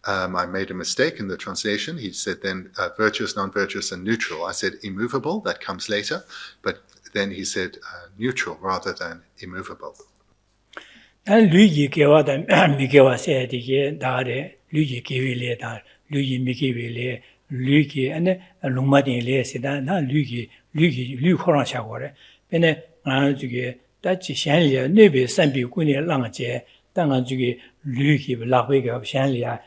I made a mistake in the translation. He said then virtuous, non-virtuous, and neutral. I said immovable, that comes later, but then he said neutral rather than immovable. And Luigi Kewada Mikewa said, Dare, Luigi Kiwile, Luigi Mikivile, Luigi, and Lumadin Lesida, not Luigi, Lu Horashaware, Bene Anzuge, Dachi Shanlia, Nebe, Sambi Kuni Langaje, Dangazuge, Luigi, Lawega of Shanlia,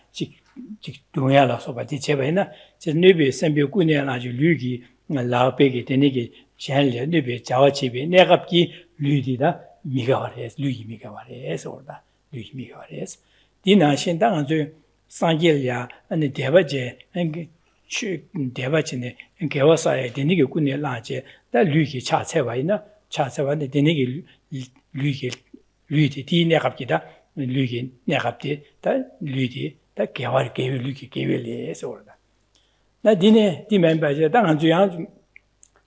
Duela Sobati Chevena, said Nebe, Sambi Kuni Lange, Luigi, La Pegi, Tenigi, Shanlia, Nebe, Jawachibi, Negapki, Ludida, Migavares, Luigi Migavares, or the Luigi Migavares. Dina Shendanzu, Sangelia, and the Devaje, and Devachine, and Kawasai, the Nigga Kuni Lange, that Luigi Chatsevina, Chatseva, the Nigga Luigi, Negapida, Luigi Negapti, that Luigi, that Kawa gave Luigi gave or that. That dinner, the member, Danzu.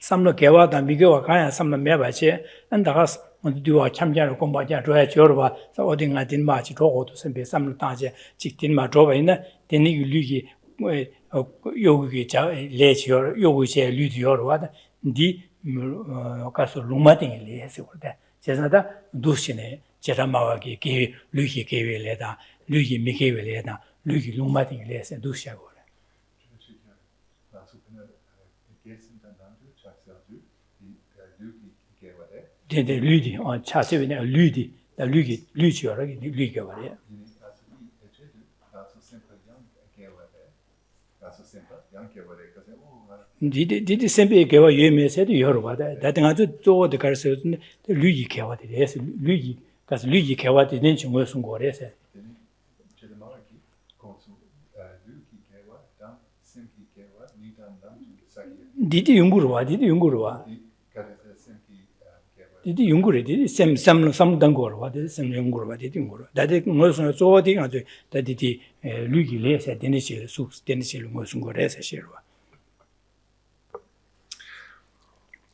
Some look out and Bigo Kaya, some Mebache, and the house want to do a champion of combat, Joya Jorva, so ordering I didn't march to go to some Taja, Chitin Madrovina, then you Lugi, Yogi, let your Yogi, Ludi or what, the Castle Lumating, yes, or that. Jezada, Dusine, Jeramawaki, gave Lugi gave a letter, Lugi Miki letter, Lugi Lumating, yes, and Dusha. The Ludi on Chasivina, Ludi, the Luigi or Liga. Did the same give you may say to Yoruba that I do the Carson, the Luigi Kawati, yes, Luigi, because Luigi Kawati didn't was some gore. Did Yungurua, did Yungurua? Did Yunguri, did some Dangor, what is some Yungurua, did Yunguru? That it was not so thing that did Luigi less at Dennis, Soups, Dennis, Mosungores, Shirwa.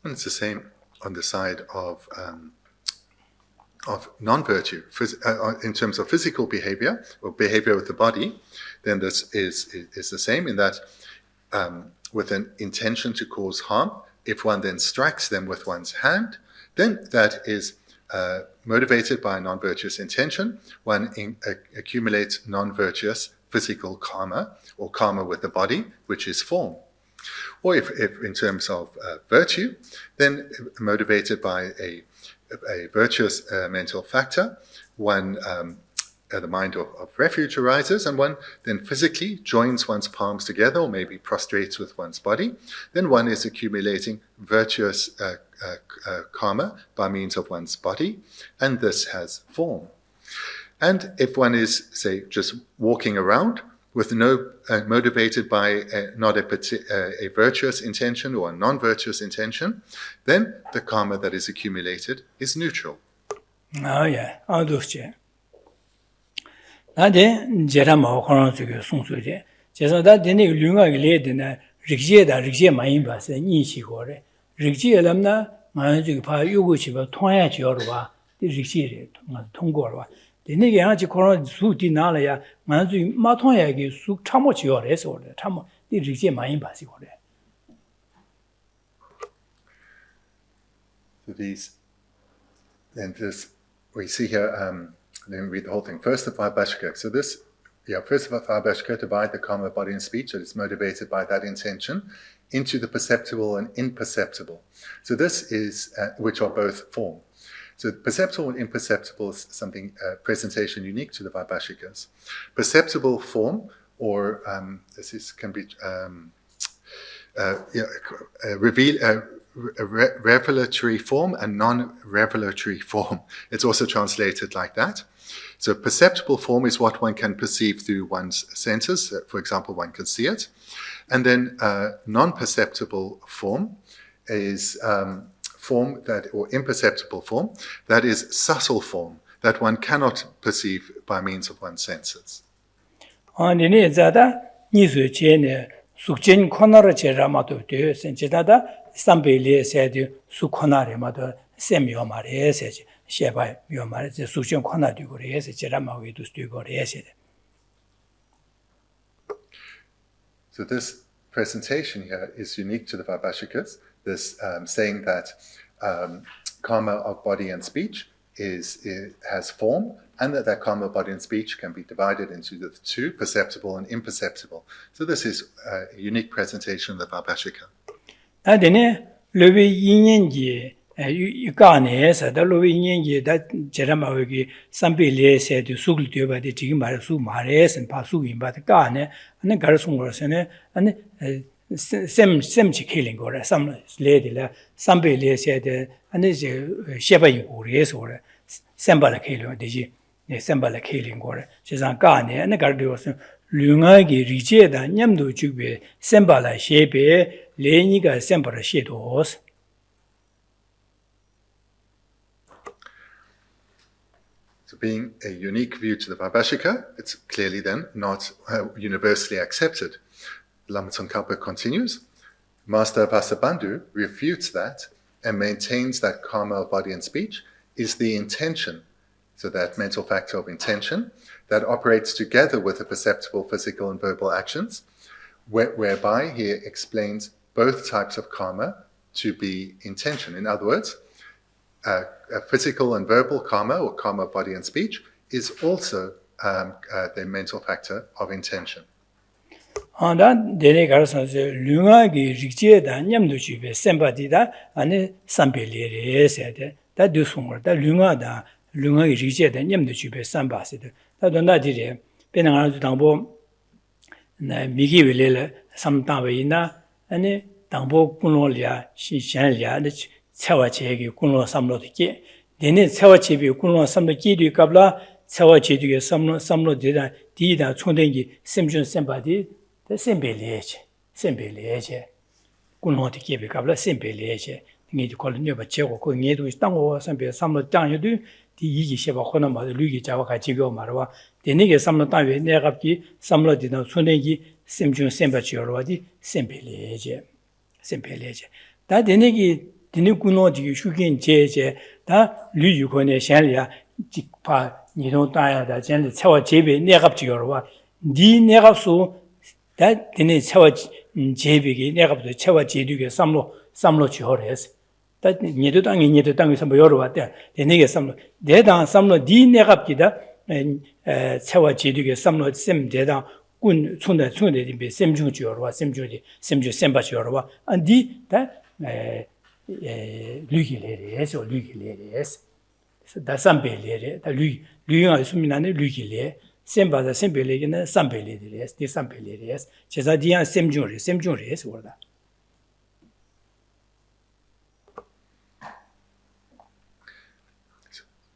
And it's the same on the side of non-virtue. In terms of physical behavior or behavior with the body, then this is the same in that with an intention to cause harm, if one then strikes them with one's hand, then that is motivated by a non-virtuous intention. One accumulates non-virtuous physical karma or karma with the body, which is form. Or if in terms of virtue, then motivated by a virtuous mental factor, one the mind of refuge arises, and one then physically joins one's palms together, or maybe prostrates with one's body. Then one is accumulating virtuous karma by means of one's body, and this has form. And if one is, say, just walking around with no motivated by not a virtuous intention or a non-virtuous intention, then the karma that is accumulated is neutral. Oh yeah, I'll do it. Nade Jerama Horansuke Sungsuje. Jesa that didn't lunga led in a Rigje Maimba, Nishi Hore. Rigje Lamna, Manju Pa Yuguchiva, Toya Jorva, the Rigje, Tongorva. The Nigaji Koran Su Dinalaya, Manju Matoya, Su Tamochiores or the Tamo, the Rigje Maimba. So these, and this, we see here, then read the whole thing. First, the five Bashka. So this, first of all, five Bashka divide the karma of body and speech that is motivated by that intention into the perceptible and imperceptible. So this is, which are both form. So perceptible and imperceptible is something, presentation unique to the Vaibhashikas. Perceptible form, or can be revelatory form and non-revelatory form. It's also translated like that. So perceptible form is what one can perceive through one's senses. For example, one can see it. And then non-perceptible form is form that, or imperceptible form, that is subtle form, that one cannot perceive by means of one's senses. Sukchen konara chera mato de senchada sambele sedi su konare mato sem yomare seje sheba yomare sukchen kona de gore se chera ma we dus de gore se. So this presentation here is unique to the Vaibhashikas, this saying that karma of body and speech has form, and that karma of body and speech can be divided into the two, perceptible and imperceptible. So this is a unique presentation of the Vaibhashika. Adene lobe yinyenji yukane sa da lobe yinyenji da jerama wegi sambele se de sugl de ba de jigmar su mare sen pa su yin ba de kane ane gar sungor sene ane sem killing gore some lady la sambele se de ane je sheba yin gore so re sembala killing de ji ne sembala killing gore je san kane ane gar de so lunga gi rije da nyamdo jube sembala shebe 레니가 셈버를 시도스. So being a unique view to the Vaibhashika, it's clearly then not universally accepted. Lama Tsongkhapa continues, Master Vasubandhu refutes that and maintains that karma of body and speech is the intention, so that mental factor of intention, that operates together with the perceptible physical and verbal actions, whereby he explains both types of karma to be intention. In other words, a physical and verbal karma, or karma of body and speech, is also the mental factor of intention. And dene garson se lunga gi rikje da nyamdu chibe sembadida ane sambelere sede da dusungor da lunga gi rikje da nyamdu chibe sambaside da donda dire benanga dangbo na migi welele samtawe ina ane 당보 군로리아 시션리아 차와 제기 군로 삼로드게 데네 차와 제비 군로 삼로기리 갑라 차와 제디게 삼로디다 디다 총den기 심준 셈바디 셈벨레제 군로드게 갑라 셈벨레제 니디 콜니바 제고 그 니도 땅고 셈벨 삼로 땅여도 디 이기 셰바 코나 마 루기 자와 같이 고 말와 데네게 삼로 땅에 내갑기 삼로디다 총den기 심준 셈바치어로디 셈벨레제 셈벨레제 다 데네기 디니군노지 슈긴 제제 다 류유콘의 샹리아 직파 니동 따야다 전에 차와 제비 내갑지요와 니 내갑수 다 데네 차와 제비기 내갑도 차와 제류게 삼로 지호레스 다 니도 땅에서 뭐 여러 왔대 데네게 삼로 내당 삼로 니 내갑기다 차와 제류게 삼로 셈 대당 군 촌대 비 셈중 지어와 셈주디 셈주 셈바 지어와 안디 다 루기레레스 루기레레스 다 삼벨레레 다 루유가 수민안에 루기레 셈바다 셈벨레기는 삼벨레레스 디 삼벨레레스 제자디야 셈중레스 워다.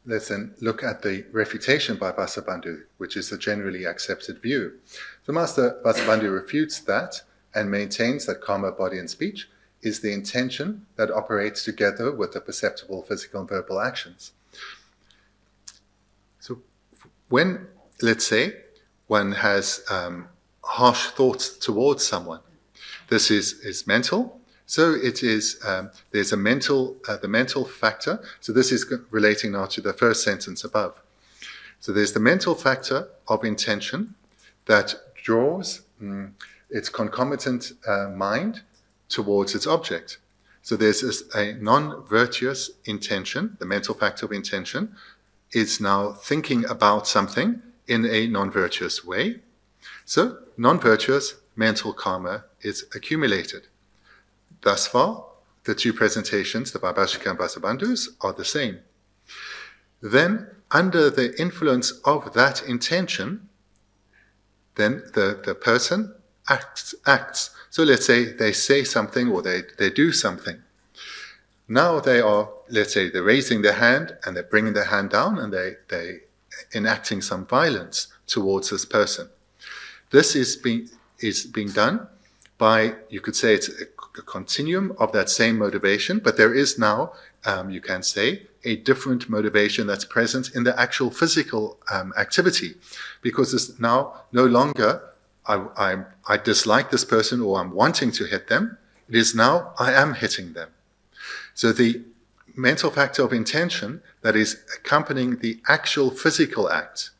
Let's then look at the refutation by Vasubandhu, which is a generally accepted view. So Master Vasubandhu refutes that and maintains that karma, body and speech is the intention that operates together with the perceptible physical and verbal actions. So when, let's say, one has harsh thoughts towards someone, this is mental. So it is, there's a the mental factor. So this is relating now to the first sentence above. So there's the mental factor of intention that draws its concomitant mind towards its object. So there's a non-virtuous intention, the mental factor of intention, is now thinking about something in a non-virtuous way. So non-virtuous mental karma is accumulated. Thus far, the two presentations, the Vaibhashika and Vasubandhu's, are the same. then under the influence of that intention, then the person acts. So let's say they say something or they do something. Now they are, let's say, they're raising their hand and they're bringing their hand down and they enacting some violence towards this person. This is being done by, you could say it's a continuum of that same motivation, but there is now, you can say, a different motivation that's present in the actual physical activity, because it's now no longer I dislike this person or I'm wanting to hit them. It is now I am hitting them. So the mental factor of intention that is accompanying the actual physical act,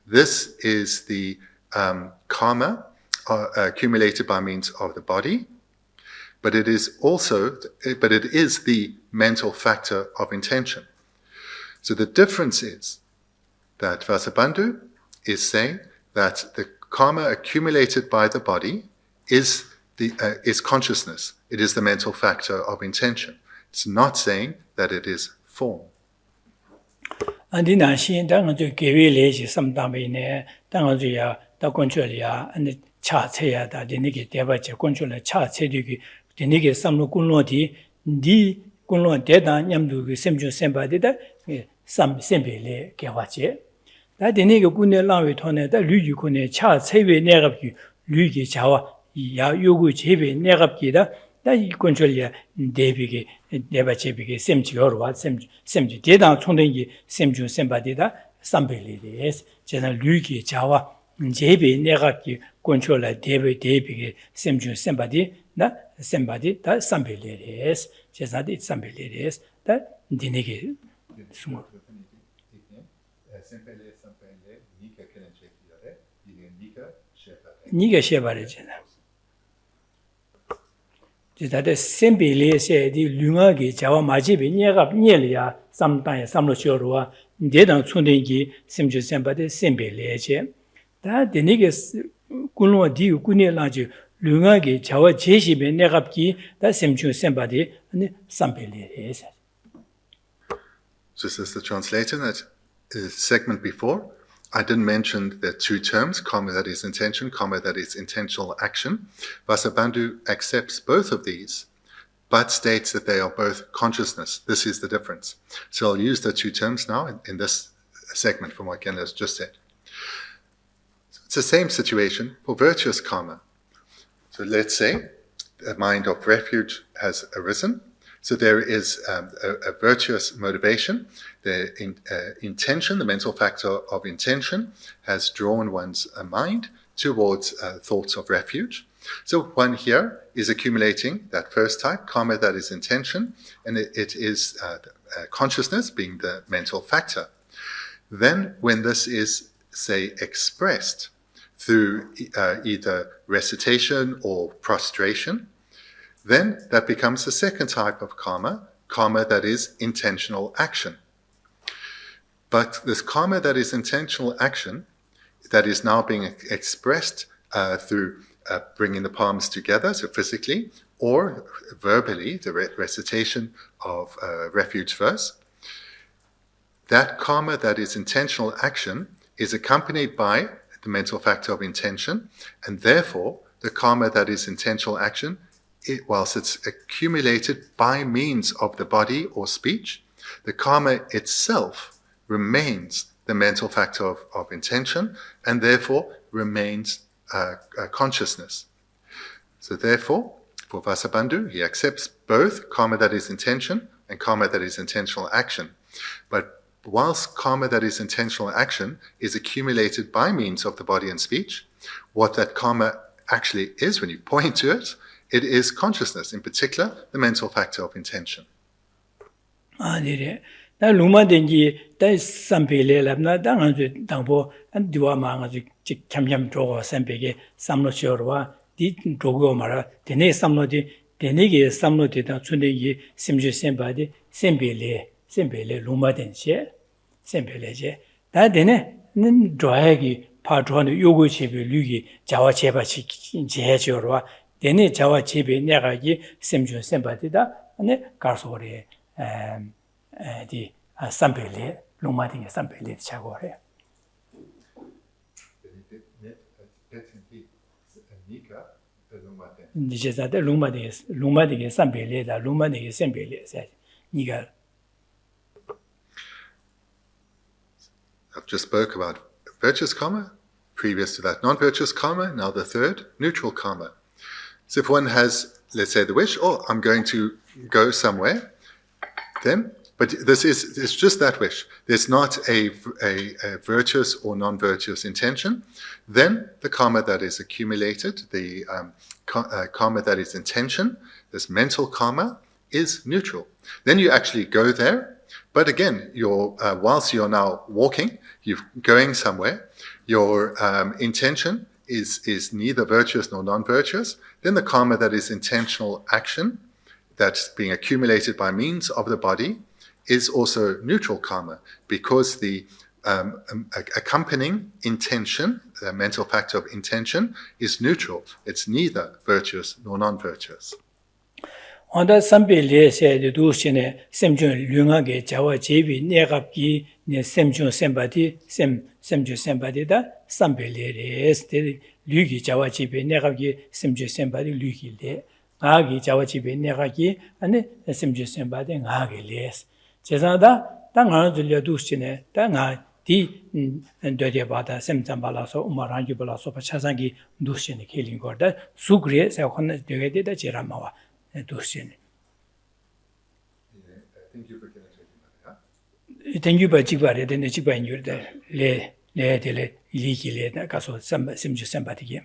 this is the karma accumulated by means of the body, but it is the mental factor of intention. So the difference is that Vasubandhu is saying that the karma accumulated by the body is consciousness. It is the mental factor of intention. It's not saying that it is form. Simply say the Lunga Java Majibi Nelia, sometimes some Shorua, Dedan Tundingi, Simju Sempati, Simply. That the niggas Kunwa Diu Kunilaji, Lunga Java Jeshi Nerabki, that Simju Sempati, and Sampili. Just as the translator, that segment before, I didn't mention the two terms, karma that is intention, karma that is intentional action. Vasubandhu accepts both of these, but states that they are both consciousness. This is the difference. So I'll use the two terms now in this segment from what Genla has just said. So it's the same situation for virtuous karma. So let's say a mind of refuge has arisen. So there is a virtuous motivation. The intention, the mental factor of intention, has drawn one's mind towards thoughts of refuge. So one here is accumulating that first type, karma that is intention, and it is consciousness being the mental factor. Then when this is, say, expressed through either recitation or prostration, then that becomes the second type of karma, karma that is intentional action. But this karma that is intentional action, that is now being expressed through bringing the palms together, so physically, or verbally, the recitation of refuge verse, that karma that is intentional action is accompanied by the mental factor of intention, and therefore the karma that is intentional action, whilst it's accumulated by means of the body or speech, the karma itself remains the mental factor of intention and therefore remains consciousness. So therefore, for Vasubandhu, he accepts both karma that is intention and karma that is intentional action. But whilst karma that is intentional action is accumulated by means of the body and speech, what that karma actually is, when you point to it, it is consciousness, in particular, the mental factor of intention. Da luma dengi da sampele labna da nganzu dangbo an diwa ma nganzu kyamkyam drogo sampege samlo shorwa di drogo mara dene samlo di dene ge samlo di da chunde gi simju semba di sempele luma denche sempele je da dene nin droya gi pa drono yogo chebe lugi jawa cheba chi je chorwa dene jawa chebe nega gi simju semba di da ane karsore di sampele 롱마딩에 삼벨리 차고래. 이제 자데 롱마딩에 삼벨리다 롱마딩에 삼벨리 니가 I've just spoke about virtuous karma, previous to that non-virtuous karma, now the third, neutral karma. So if one has, let's say, the wish, oh, I'm going to go somewhere, then, but it's just that wish. There's not a virtuous or non-virtuous intention. Then the karma that is accumulated, the karma that is intention, this mental karma, is neutral. Then you actually go there. But again, whilst you're now walking, you're going somewhere, your intention is neither virtuous nor non-virtuous. Then the karma that is intentional action, that's being accumulated by means of the body, is also neutral karma, because the accompanying intention, the mental factor of intention, is neutral. It's neither virtuous nor non-virtuous. onda sambe se de dushine semjun lyungage jawa jebi negapgi ne semjun sembadi semjun sembadi da sambe le este lyugi jawa jebi negapgi semjun sembadi lyugi le ngagi jawa jebi negagi ane semjun sembadi ngagi les 제사다 땅을 들려 두시네 땅아 디 ndöde bada semjam balaso umarangi balaso pachasangi dushine kelin gorda sugre se khonna degede da jeramawa dushine thank you for jibare de jiban yurde le dele ligile da kaso semju sempatiki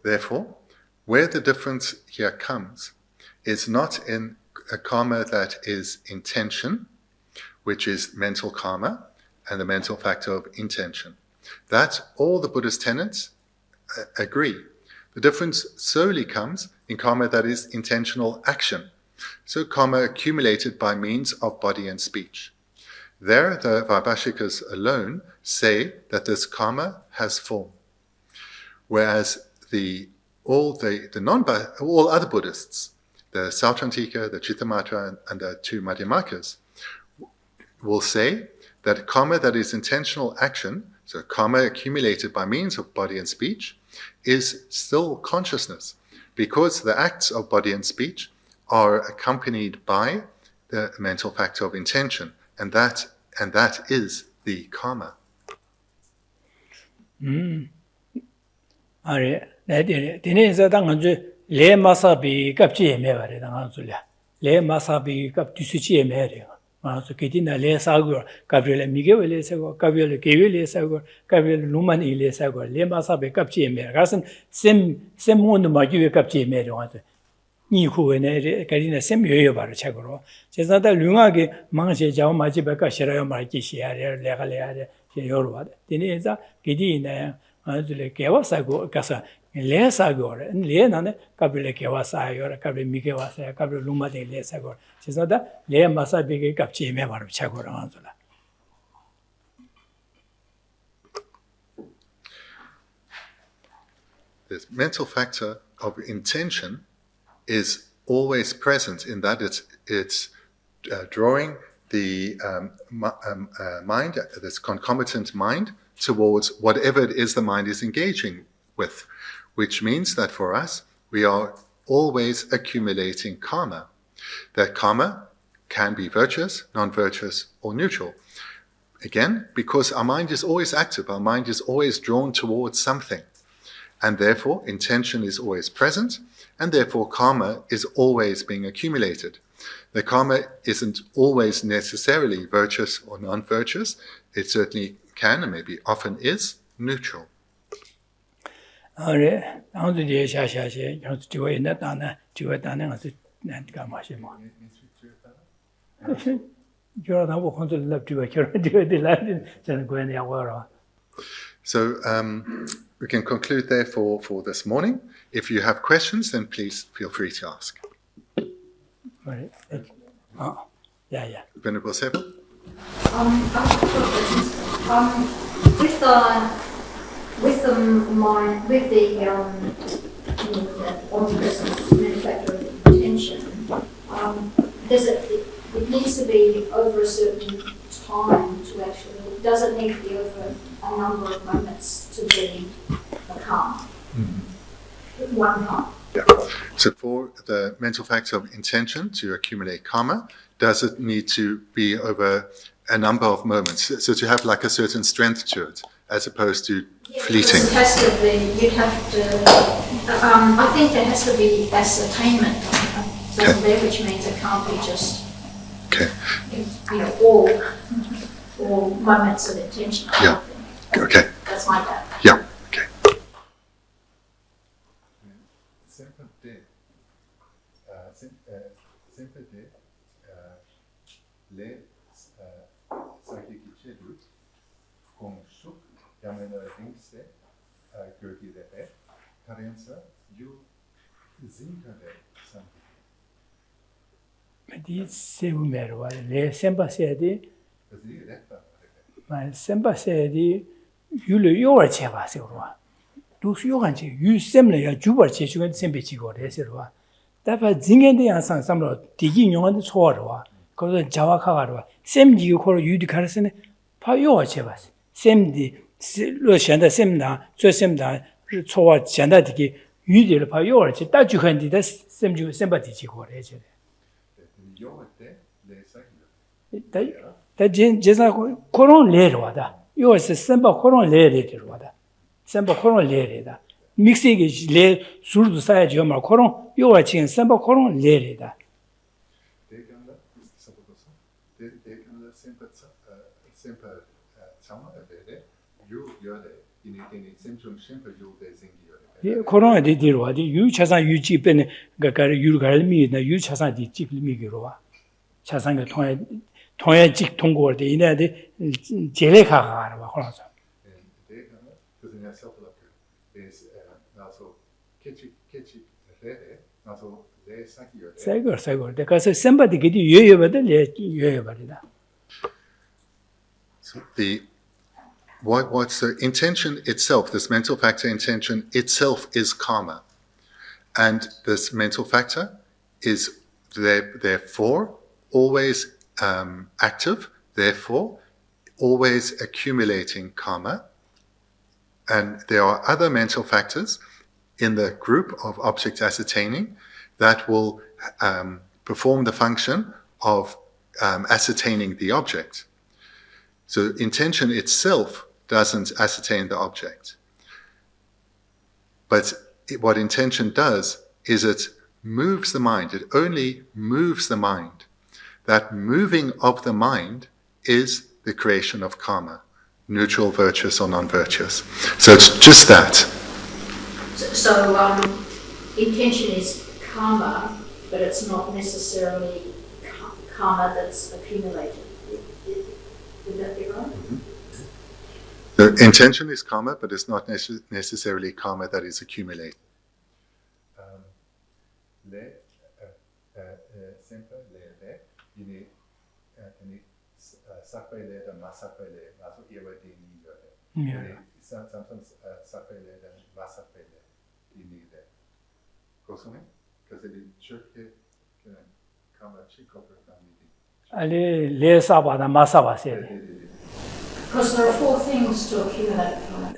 Therefore, where the difference here comes is not in a karma that is intention, which is mental karma, and the mental factor of intention. That all the Buddhist tenets agree. The difference solely comes in karma that is intentional action. So karma accumulated by means of body and speech. There, the Vaibhashikas alone say that this karma has form. Whereas all other Buddhists, the Sautrantika, the Chittamatra, and the two Madhyamakas, will say that karma that is intentional action, so karma accumulated by means of body and speech, is still consciousness, because the acts of body and speech are accompanied by the mental factor of intention, and that is the karma. Dine 당한주 레 마사비 갑지에 매바래 당한줄이야. 레 마사비 갑 뒤수지에 매래. 맞아. 그디나 레 사고 가브리엘 미게웰레 사고 가브리엘 게웰레 사고 가브리엘 루마니레 사고 레 마사비 갑지에 매. 가선 셈몬도 마기에 갑지에 매래 와서. 니후에네 가리나 셈여여 바로 책으로. 제사다 룽하게 망세 자오 마지베가 싫어요 말기 시야래 내가 레야래 여러와. 디네자 그디네 아주레 개와사고 가서 레사고래 레나네 가빌레 개와사요라 가빌 미게와사야 가빌 루마데 레사고 지사다 레 마사비게 갑지메 바로 차고라 안줄라 This mental factor of intention is always present in that it's drawing the mind, this concomitant mind, towards whatever it is the mind is engaging with, which means that for us, we are always accumulating karma. That karma can be virtuous, non-virtuous, or neutral. Again, because our mind is always active, our mind is always drawn towards something. And therefore, intention is always present, and therefore karma is always being accumulated. The karma isn't always necessarily virtuous or non-virtuous. It certainly can, and maybe often is, neutral. 아래 아무도 예샤샤시 저도 뒤에 있다나 뒤에 있다는 것을 내가 마시면 저러다 뭐 혼자 납주가 저러다 될라는 저는 거에 야와라. So we can conclude there for this morning. If you have questions, then please feel free to ask. Right. Yeah. Venerable Seven? With the mind, with the omnipresence meditation, be over a certain time to actually? Does it need to be over a number of moments to be a calm? One calm. Yeah. So for the mental factor of intention to accumulate karma, does it need to be over a number of moments? So to have like a certain strength to it, as opposed to fleeting. It has to be, you'd have to, I think there has to be ascertainment, which means it can't be just, all moments of intention. Yeah. Okay. That's my bad. Yeah. Okay. Di sevu merwa le semba sedi ma semba sedi yule yowa cheba sewa du yogan che yu semle ya jubar che shugan sembe chigo re sewa dafa jingen de yang sang samlo digi nyongan de chowa ko jawa khawa semji ko yudi karasene pa yowa cheba semdi lo shanda semda zo semda chowa shanda digi yudi le pa yowa che da ju kan di de semju semba di chigo re che 다 제사 코론 레르와다 요스 semba 코론 레레르와다 semba 코론 레레다 믹스게 레 술도 사야지 말 코론 요와 친 semba 코론 레레다 코론 디디로와디 유 차산 유지 빼네 가가르 유르갈미나 유 차산 디 찌밀미기로와 차상의 통해직 통고할 때 이내에 제례 가가 봐 그러죠. 세거 그래서 셈바디기도 요요바들 요요바리다. So what's the intention itself, this mental factor intention itself is karma. And this mental factor is therefore always active, therefore always accumulating karma. And there are other mental factors in the group of object ascertaining that will perform the function of ascertaining the object. So intention itself doesn't ascertain the object. But what intention does is it moves the mind. It only moves the mind. That moving of the mind is the creation of karma, neutral, virtuous or non-virtuous. So it's just that. So intention is karma, but it's not necessarily karma that's accumulated. Would that be right? Mm-hmm. The intention is karma, but it's not necessarily karma that is accumulated. Because there are four things to accumulate karma.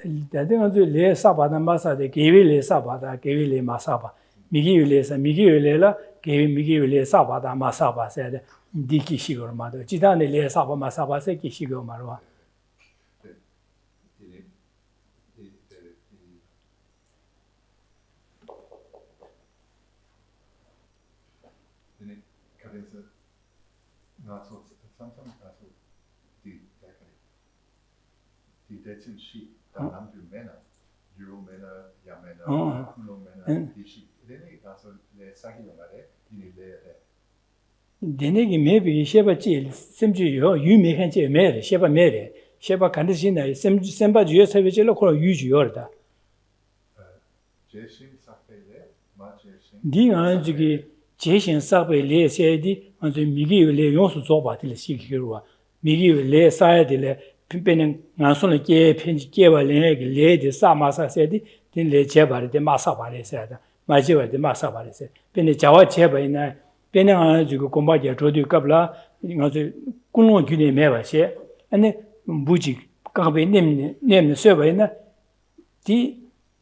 Denegi maybe Sheba Chil, Simju, you may have Mary, Sheba Mary, Sheba Candicina, Semba Juesavicilla call Ujiorda. Ding Anzuki, Jeshin Sabe Le Sedi, and the Migi Le Yonsu Zoba till Sikirua, Migi Le Saedile, Pimpin, Nansona Gay, Pinch Geva Leg, Lady Samasa Sedi, then Le Jeba, the Masabari said, Majeva, the Masabari said, Penny Java Jeba in Penang Combadia Trodu Kabla, ngazu kunlo gyune meba she ane buji kabe nem söba ina di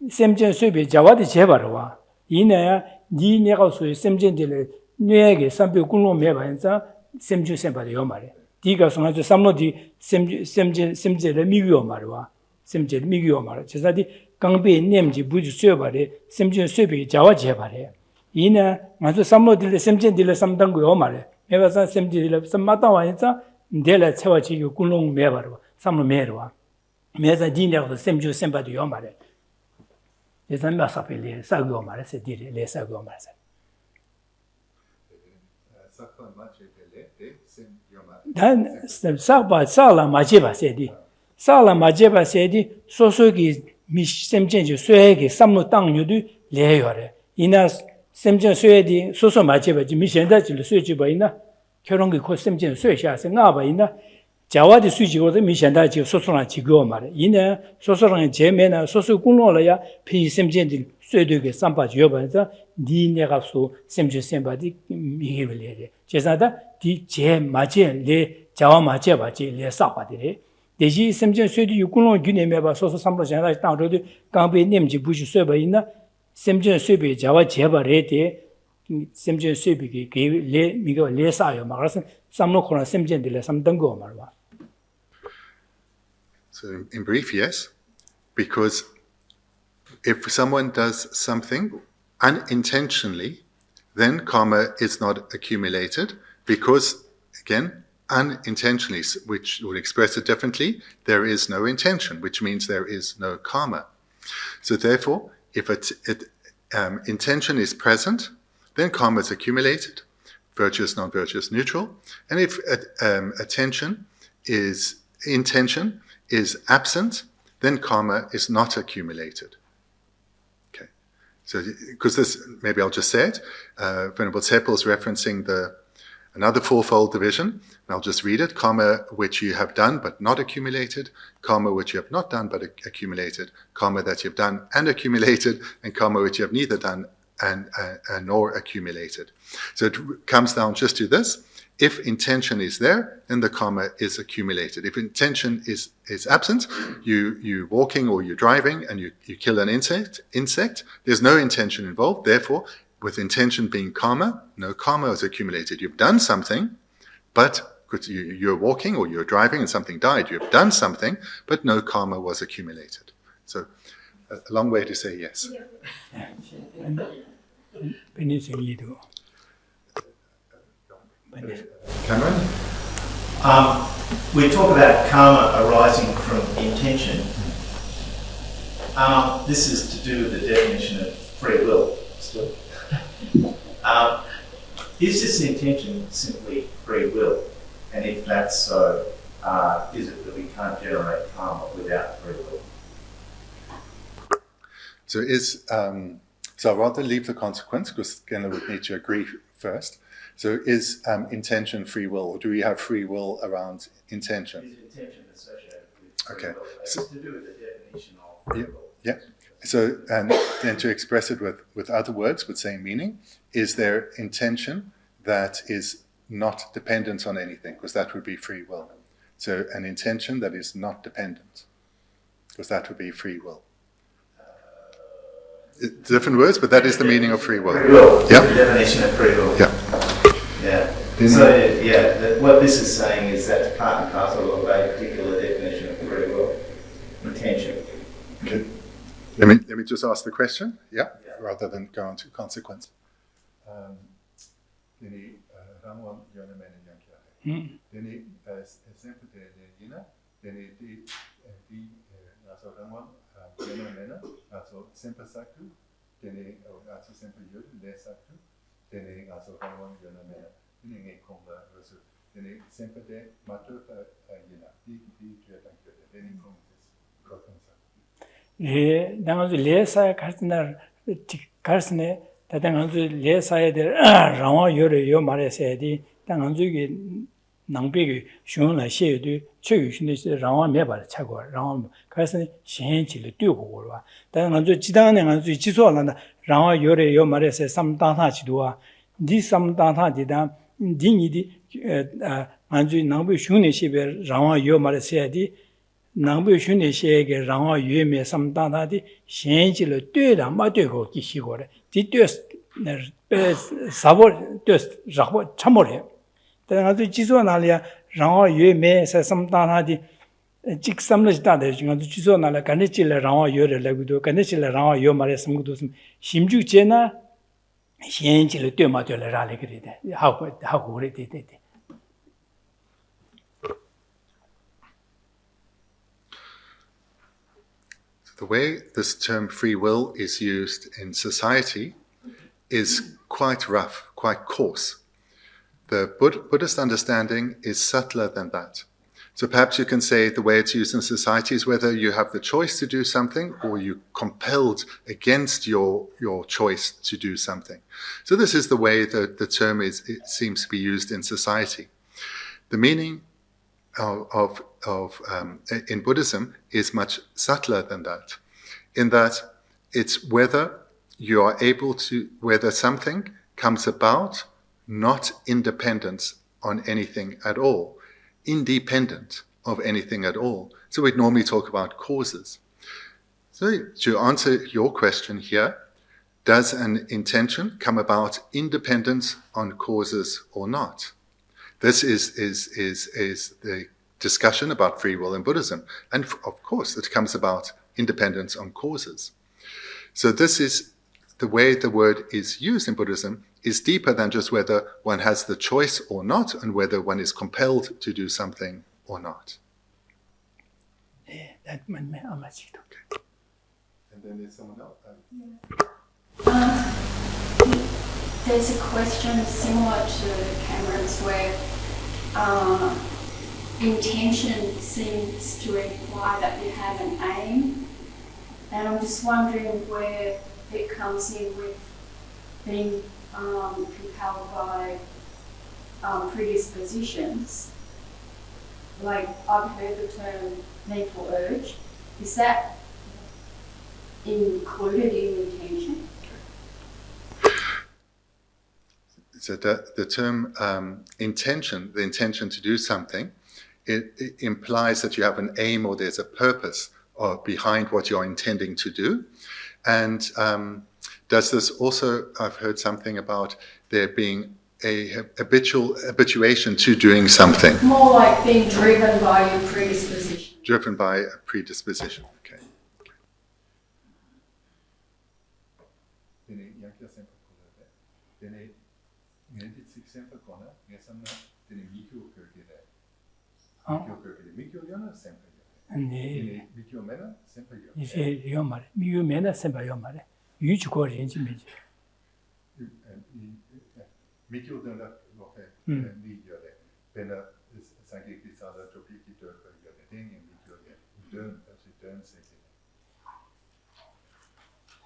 semjen söbe jawadi jebarwa ina di nega so semjen dile 뇌에게 삼비 kunlo meba insa semju semba yo mare diga so ngazu samlo di semje 미규어 말와 semje 미규어 말 제사디 강베 nem지 부지 sö바래 semjen söbe jawa jebar에 이나 ngazu samlo dile semjen dile sam당 거 말에 내가 산 semje dile sam마다 와인사 데라 채워지 kunlo 메바로 삼로 메로와 메자 디냐고 semju sem바도 요 말에 제산 마사펠레 사고 말에 세디레 레 사고 말에 단 사바 살라 마제바 세디 살라 마제바 세디 소소기 미 셈젠지 쇠기 삼로 땅유도 레요레 이나 셈젠 쇠디 소소 마제바지 미 현자지 쇠지바 이나 결혼기 코 셈젠 쇠샤세 나바 이나 자와디 수지고도 미 현자지 소소나 지고 말에 이나 소소랑 제메나 소소 군로라야 피 셈젠디 쇠되게 삼바지 여반자 니네가서 셈주 셈바디 미히벨레 제사다 디제 마제 레 자와 마제 바지 레 사바디레 대지 셈전 쇠디 유군로 규네메바 소소 삼로 전화 땅로도 강베 님지 부시 쇠바 있나 셈전 쇠비 자와 제바레데 셈전 쇠비게 레 미가 레 사요 말아서 삼로 코나 셈전들레 삼등고 말와. So in brief, yes, because if someone does something unintentionally, then karma is not accumulated because, again, unintentionally, which would express it differently, there is no intention, which means there is no karma. So therefore, if intention is present, then karma is accumulated, virtuous, non-virtuous, neutral. And if intention is absent, then karma is not accumulated. So, because this, maybe I'll just say it, Venerable Tsepel is referencing another fourfold division, and I'll just read it. Karma which you have done but not accumulated, karma which you have not done but accumulated, karma that you've done and accumulated, and karma which you have neither done and nor accumulated. So it comes down just to this. If intention is there, then the karma is accumulated. If intention is absent, you're walking or you're driving and you kill an insect, there's no intention involved. Therefore, with intention being karma, no karma is accumulated. You've done something, but because you're walking or you're driving and something died, you've done something, but no karma was accumulated. So, a long way to say yes. Cameron? We talk about karma arising from intention. This is to do with the definition of free will. Is this intention simply free will? And if that's so, is it that we can't generate karma without free will? So I'd rather leave the consequence, because again I would need to agree first. So is intention free will, or do we have free will around intention? Is intention associated with free will? It's to do with the definition of free will. Yeah. So, and then to express it with other words with same meaning, is there intention that is not dependent on anything? Because that would be free will. So an intention that is not dependent, because that would be free will. Different words, but that is the meaning of free will. Free will. Yeah. The definition of free will. Yeah. Yeah. So what this is saying is that's part and parcel of a particular definition of free will. Intention. Okay. Let me just ask the question. Yeah. Rather than go on to consequence. 당한주 레사에 가르스네 다당한주 레사에 될 라와 요래요 말해서야지 당한주기 낭비기 쉬운라 시에도 최유신의 라와 매발 차고 라와 가르스네 신진을 뛰고 걸와 당한주 지당에 한주 지소한다 라와 요래요 말해서 삼당하지도와 니 삼당하지다 딩이디 안주 남부 슝네 시베 라와 요 말세야디 남부 슝네 시에게 라와 유메 삼다다디 신지를 떼다 마되고 기시고래 디떼 사보 떼 자보 참모래 대가도 지소나리아 라와 유메 삼다다디 직삼르다데 중간도 지소나라 간에질라 라와 요를 레고도 간에질라 라와 요 말에 삼고도 심주제나 현실을 떼마들을 라래 그래대 하고 그래 되대. The way this term free will is used in society is quite rough, quite coarse. The Buddhist understanding is subtler than that. So perhaps you can say the way it's used in society is whether you have the choice to do something or you're compelled against your choice to do something. So this is the way that the term it seems to be used in society. The meaning of in Buddhism is much subtler than that, in that it's whether you are able to, whether something comes about not independent on anything at all, independent of anything at all. So we'd normally talk about causes. So to answer your question here, does an intention come about independent on causes or not? This is the discussion about free will in Buddhism. And of course, it comes about independence on causes. So this is the way the word is used in Buddhism is deeper than just whether one has the choice or not and whether one is compelled to do something or not. Okay. And then there's someone else. There's a question similar to Cameron's where intention seems to imply that you have an aim, and I'm just wondering where it comes in with being compelled by predispositions. Like I've heard the term mental urge. Is that included in intention? So the term intention, the intention to do something, it implies that you have an aim or there's a purpose behind what you're intending to do. And does this also, I've heard something about there being a habituation to doing something. More like being driven by your predisposition. Driven by a predisposition, okay.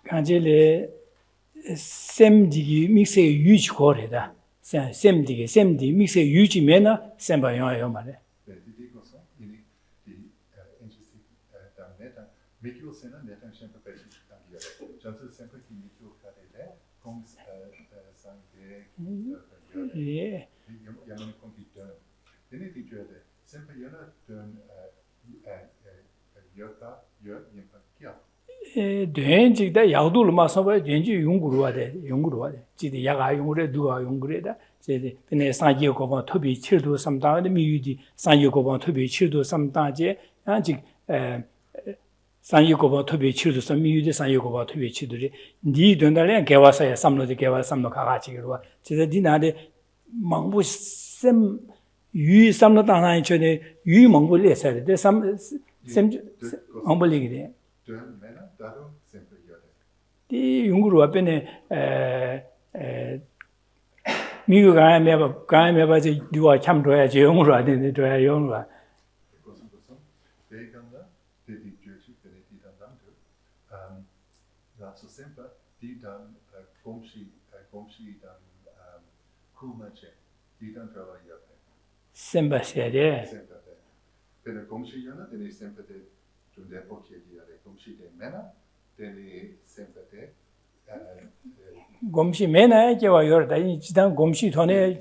간제레 셈디기 믹스에 유지 거래다. 셈디 믹스에 유지면은 셈바요요 말해. 예. 된지다 야도를 마서봐 된지 연구로 돼. 지디 야가 연구래 누가 연구래다. 제디 근데 상기고번 토비 7도 3다의 미유디 상기고번 토비 7도 3다제 아직 상기고번 토비 7도 3 미유디 상기고번 토비 7도리 니 된달에 개와서야 삼로지 개와 삼로 가가지로 제디 디나데 망부 셈 유 삼로 당나이 전에 유 망부를 했어야 돼. 셈 망부리게 이 연구로 앞에네 미국 가야 봐지 누가 참 줘야지 영어로 안 되는데 줘야 영어로 셈바세데 곰시 메나에 제와 요르다 이 지단 곰시 돈에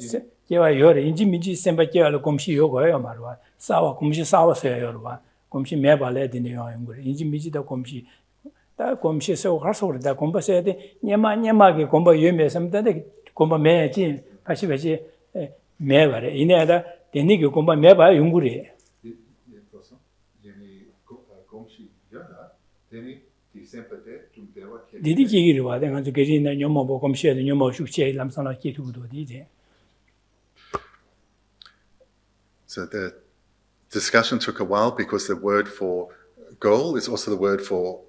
제가 요래 인지미지 셈바 제가 곰시 요거예요 말와 싸워 곰시 싸워서요 요러와 곰시 매발래 되네요 연구 인지미지다 곰시 다 곰시 서 가서 그러다 곰바서야 돼 냐마게 곰바 유매섬다데 곰바 매지 다시 매발에 이내다 되니게 곰바 매바 연구리 디디 기기를 와 내가 저 게리나 녀모 곰시에 녀모 숙제 람산라 기투도 디제. So the discussion took a while because the word for goal is also the word for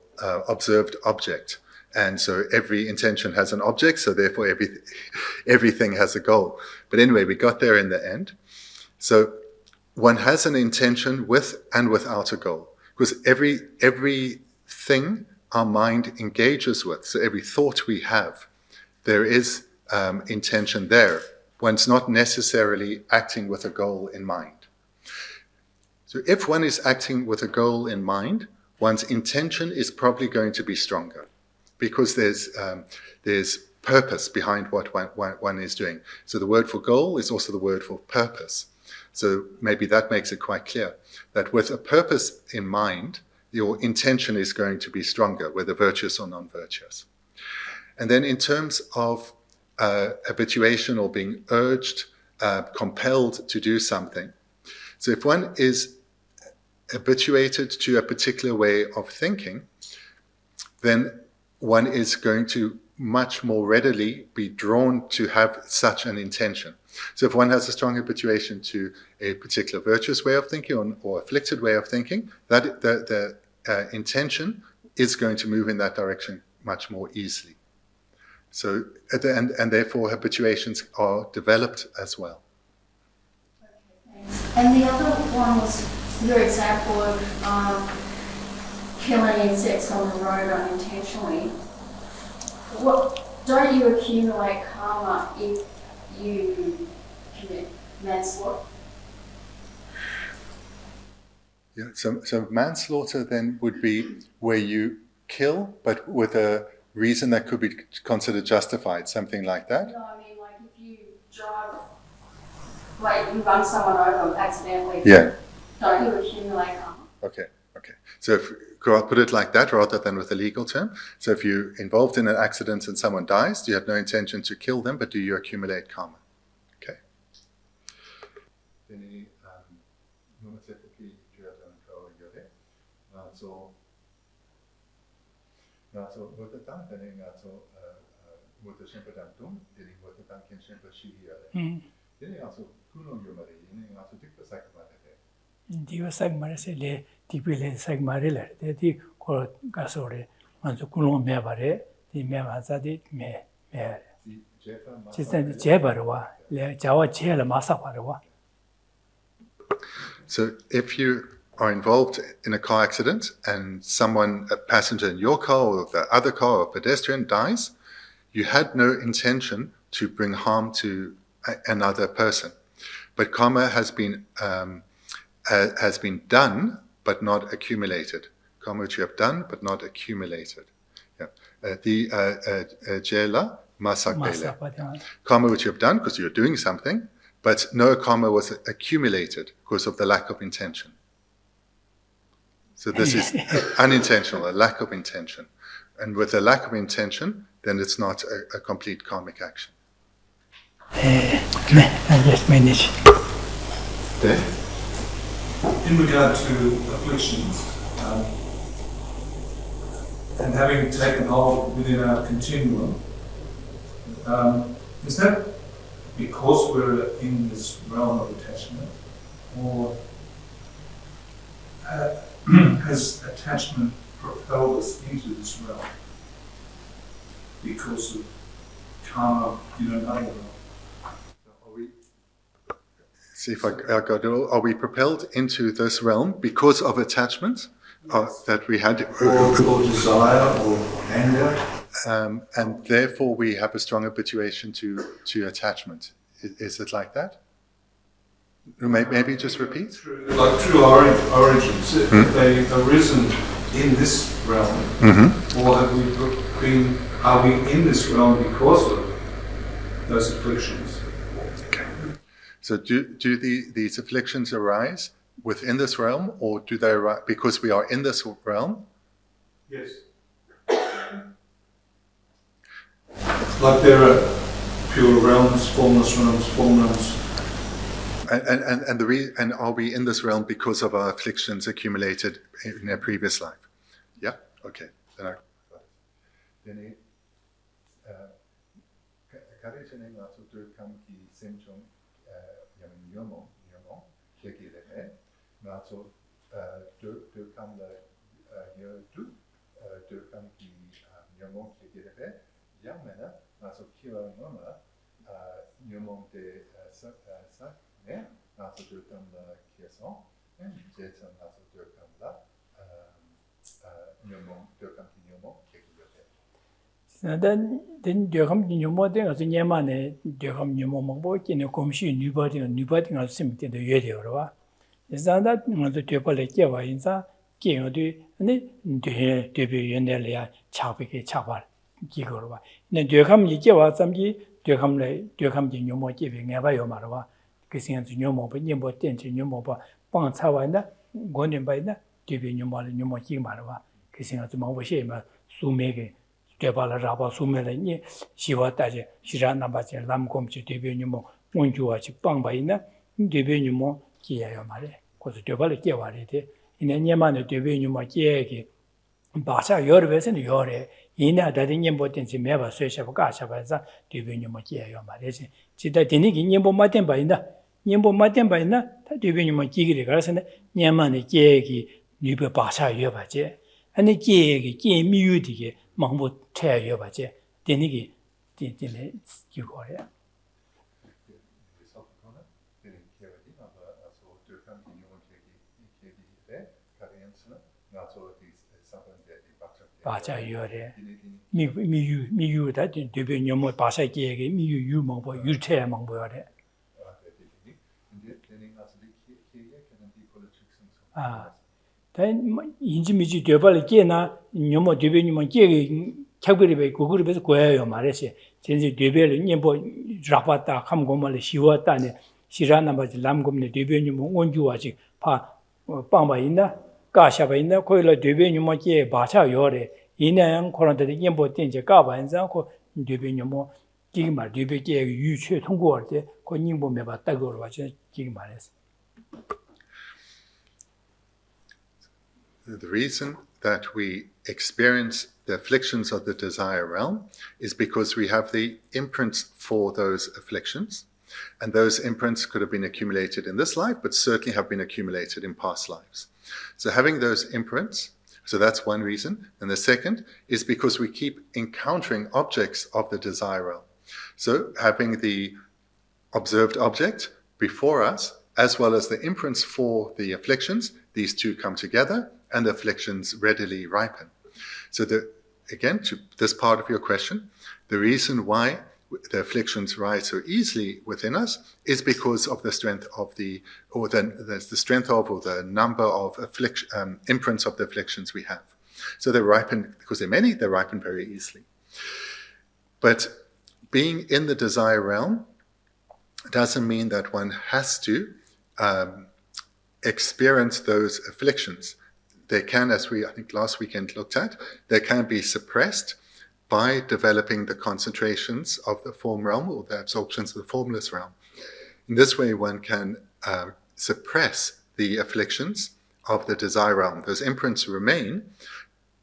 observed object. And so every intention has an object, so therefore everything has a goal. But anyway, we got there in the end. So one has an intention with and without a goal. Because everything our mind engages with, so every thought we have, there is intention there. One's not necessarily acting with a goal in mind. So if one is acting with a goal in mind, one's intention is probably going to be stronger because there's purpose behind what one is doing. So the word for goal is also the word for purpose. So maybe that makes it quite clear that with a purpose in mind, your intention is going to be stronger, whether virtuous or non-virtuous. And then in terms of habituation or being urged, compelled to do something. So if one is habituated to a particular way of thinking, then one is going to much more readily be drawn to have such an intention. So if one has a strong habituation to a particular virtuous way of thinking or afflicted way of thinking, that the intention is going to move in that direction much more easily. So, and therefore habituations are developed as well. Okay, thanks. And the other one was your example of killing insects on the road unintentionally. Don't you accumulate karma if you commit manslaughter? Yeah, so manslaughter then would be where you kill, but with a reason that could be considered justified, something like that? No, I mean like if you drive, like you run someone over accidentally, Yeah. don't you accumulate karma? Okay. So if I'll put it like that rather than with a legal term. So if you're involved in an accident and someone dies, you have no intention to kill them, but do you accumulate karma? Okay. Diva sagmarese le tipile sagmarela de ko gasore manzo kulon mebare di mevaza di me sistem jebarwa le jawa jela masaparwa. So if you are involved in a car accident and someone, a passenger in your car or the other car or a pedestrian dies, you had no intention to bring harm to another person. But karma has been done but not accumulated. Karma which you have done but not accumulated. Yeah. The jela masakbele. Karma which you have done because you're doing something, but no karma was accumulated because of the lack of intention. So this is unintentional, a lack of intention. And with a lack of intention, then it's not a complete karmic action. I just manage. In regard to afflictions, and having taken hold within our continuum, is that because we're in this realm of attachment, or has attachment propelled us into this realm because of karma in another realm? See if I got it all. Are we propelled into this realm because of attachment that we had? Or desire or anger? And therefore we have a strong habituation to attachment. Is it like that? Maybe just repeat? Like true origins, have they arisen in this realm? Or are we in this realm because of those afflictions? Okay. So do these afflictions arise within this realm, or do they arise because we are in this realm? Yes. Like there are pure realms, formless realms, form realms. And are we in this realm because of our afflictions accumulated in a previous life? Yeah? Okay. Then then you come in your modern as a Yamane, you come your mom, in a commission, nobody are simply the Yedi. Is that the Tupole Kiva in the King do Debuya Chapiki Chapar, Gigorva. Then do you come you give us some ye, do you come in your more giving ever your marva, kissing to your more, but you bought into your more Pons Hawana, going by that, giving your more Marva, kissing at the Mawashima, Sumege. Debala Raba Sumele, Shiva Taje, Shirana Baja, Lamcom to Debunumo, Munjuachi Pangbaina, Debunumo, Kia Mare, because Debala Kiavarite, in any man of Debunuma Kiegi, Basa, your vessel, Yore, Ina, that in Yembotensi Meva, Sesh of Gasha, Debunuma Kia Marese, Chita Tiniki, Yembo Matembaina, Yembo Matembaina, Debunuma Kigi, Garson, Yaman, Kiegi, Nuba Basa Yobaje, and the Kiegi, Muti. Mahmoud tell you about it. Denigi did you go there. Bacha, you're there. Me, you that didn't do your more Basa gig, me, you, Mongbo, you tell Mongbo there. Ah. Then Injimiji Debal again, no more Debinuman Calgary, Guguribes, Guayo, Marese, since the Debel, Nimbo, Rapata, Hamgomale, Shiwatane, Shirana, but Lamgum, the Debinum, Onjuachi, Pa, Pambaina, Gashabaina, Coila Debinumaki, Bata Yore, Ina and Corona, the Yembo Tinja Gaba and Zanko, Debinumo, Gigma, Debeke, you should go there, Conimbo Meba Tagor, Gigmares. The reason that we experience the afflictions of the desire realm is because we have the imprints for those afflictions. And those imprints could have been accumulated in this life, but certainly have been accumulated in past lives. So having those imprints, so that's one reason. And the second is because we keep encountering objects of the desire realm. So having the observed object before us, as well as the imprints for the afflictions, these two come together, and the afflictions readily ripen. So again, to this part of your question, the reason why the afflictions rise so easily within us is because of the strength of the number of imprints of the afflictions we have. So they ripen, because they're many, they ripen very easily. But being in the desire realm doesn't mean that one has to experience those afflictions. They can, as I think last weekend looked at, they can be suppressed by developing the concentrations of the form realm or the absorptions of the formless realm. In this way, one can suppress the afflictions of the desire realm. Those imprints remain,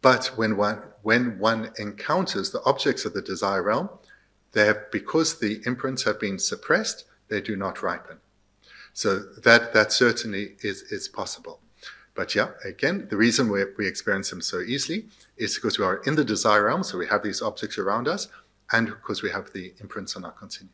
but when one encounters the objects of the desire realm, because the imprints have been suppressed, they do not ripen. So that certainly is possible. But yeah, again, the reason we experience them so easily is because we are in the desire realm, so we have these objects around us, and because we have the imprints on our continuum.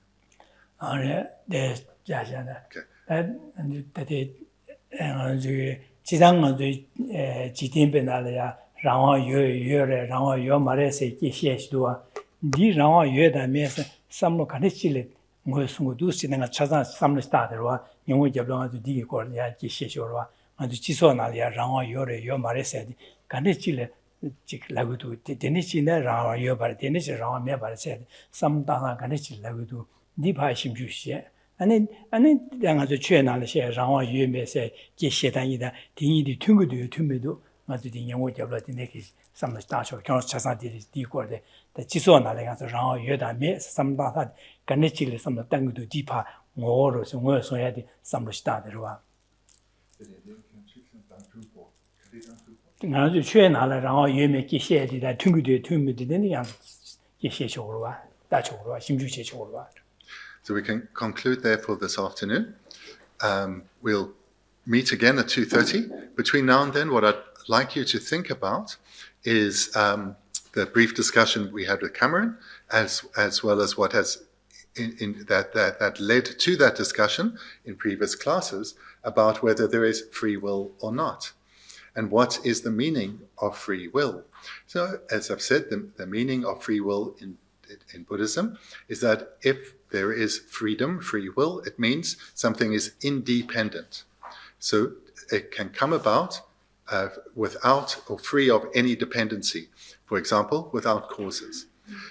And Chisonalia, Rama Yore, your Mare said, can it chile Lagudu, Denichina, Rama Yobar, Denish, Rama Mebar said, some Dana Ganichi Lagudu, deep high shimjushi, 아니 내가 저 최나를 시 장화 유메세 제시단이다 딩이디 퉁고도 퉁메도 맞지 영어 잡라디 내기 삼다 다쇼 경험 차사들이 디고데 지소나래 가서 장화 유다메 삼다사 간네치를 삼다 땅도 디파 뭐로서 뭐서야 돼 삼로시다들와 나도 최나를 장화 유메 제시에디다 퉁고도 퉁메도 되는 양 제시쇼로와 다초로와 심주제쇼로와. So we can conclude therefore this afternoon. We'll meet again at 2:30. Between now and then, what I'd like you to think about is the brief discussion we had with Cameron, as well as what has that led to that discussion in previous classes about whether there is free will or not, and what is the meaning of free will. So, as I've said, the meaning of free will in Buddhism is that if there is freedom, free will, it means something is independent. So it can come about without or free of any dependency. For example, without causes.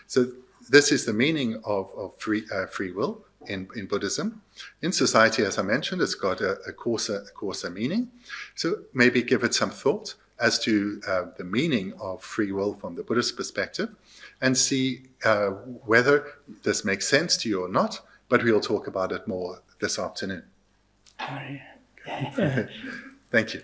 So this is the meaning of free will in Buddhism. In society, as I mentioned, it's got a coarser meaning. So maybe give it some thought as to the meaning of free will from the Buddhist perspective, and see whether this makes sense to you or not, but we'll talk about it more this afternoon. Thank you.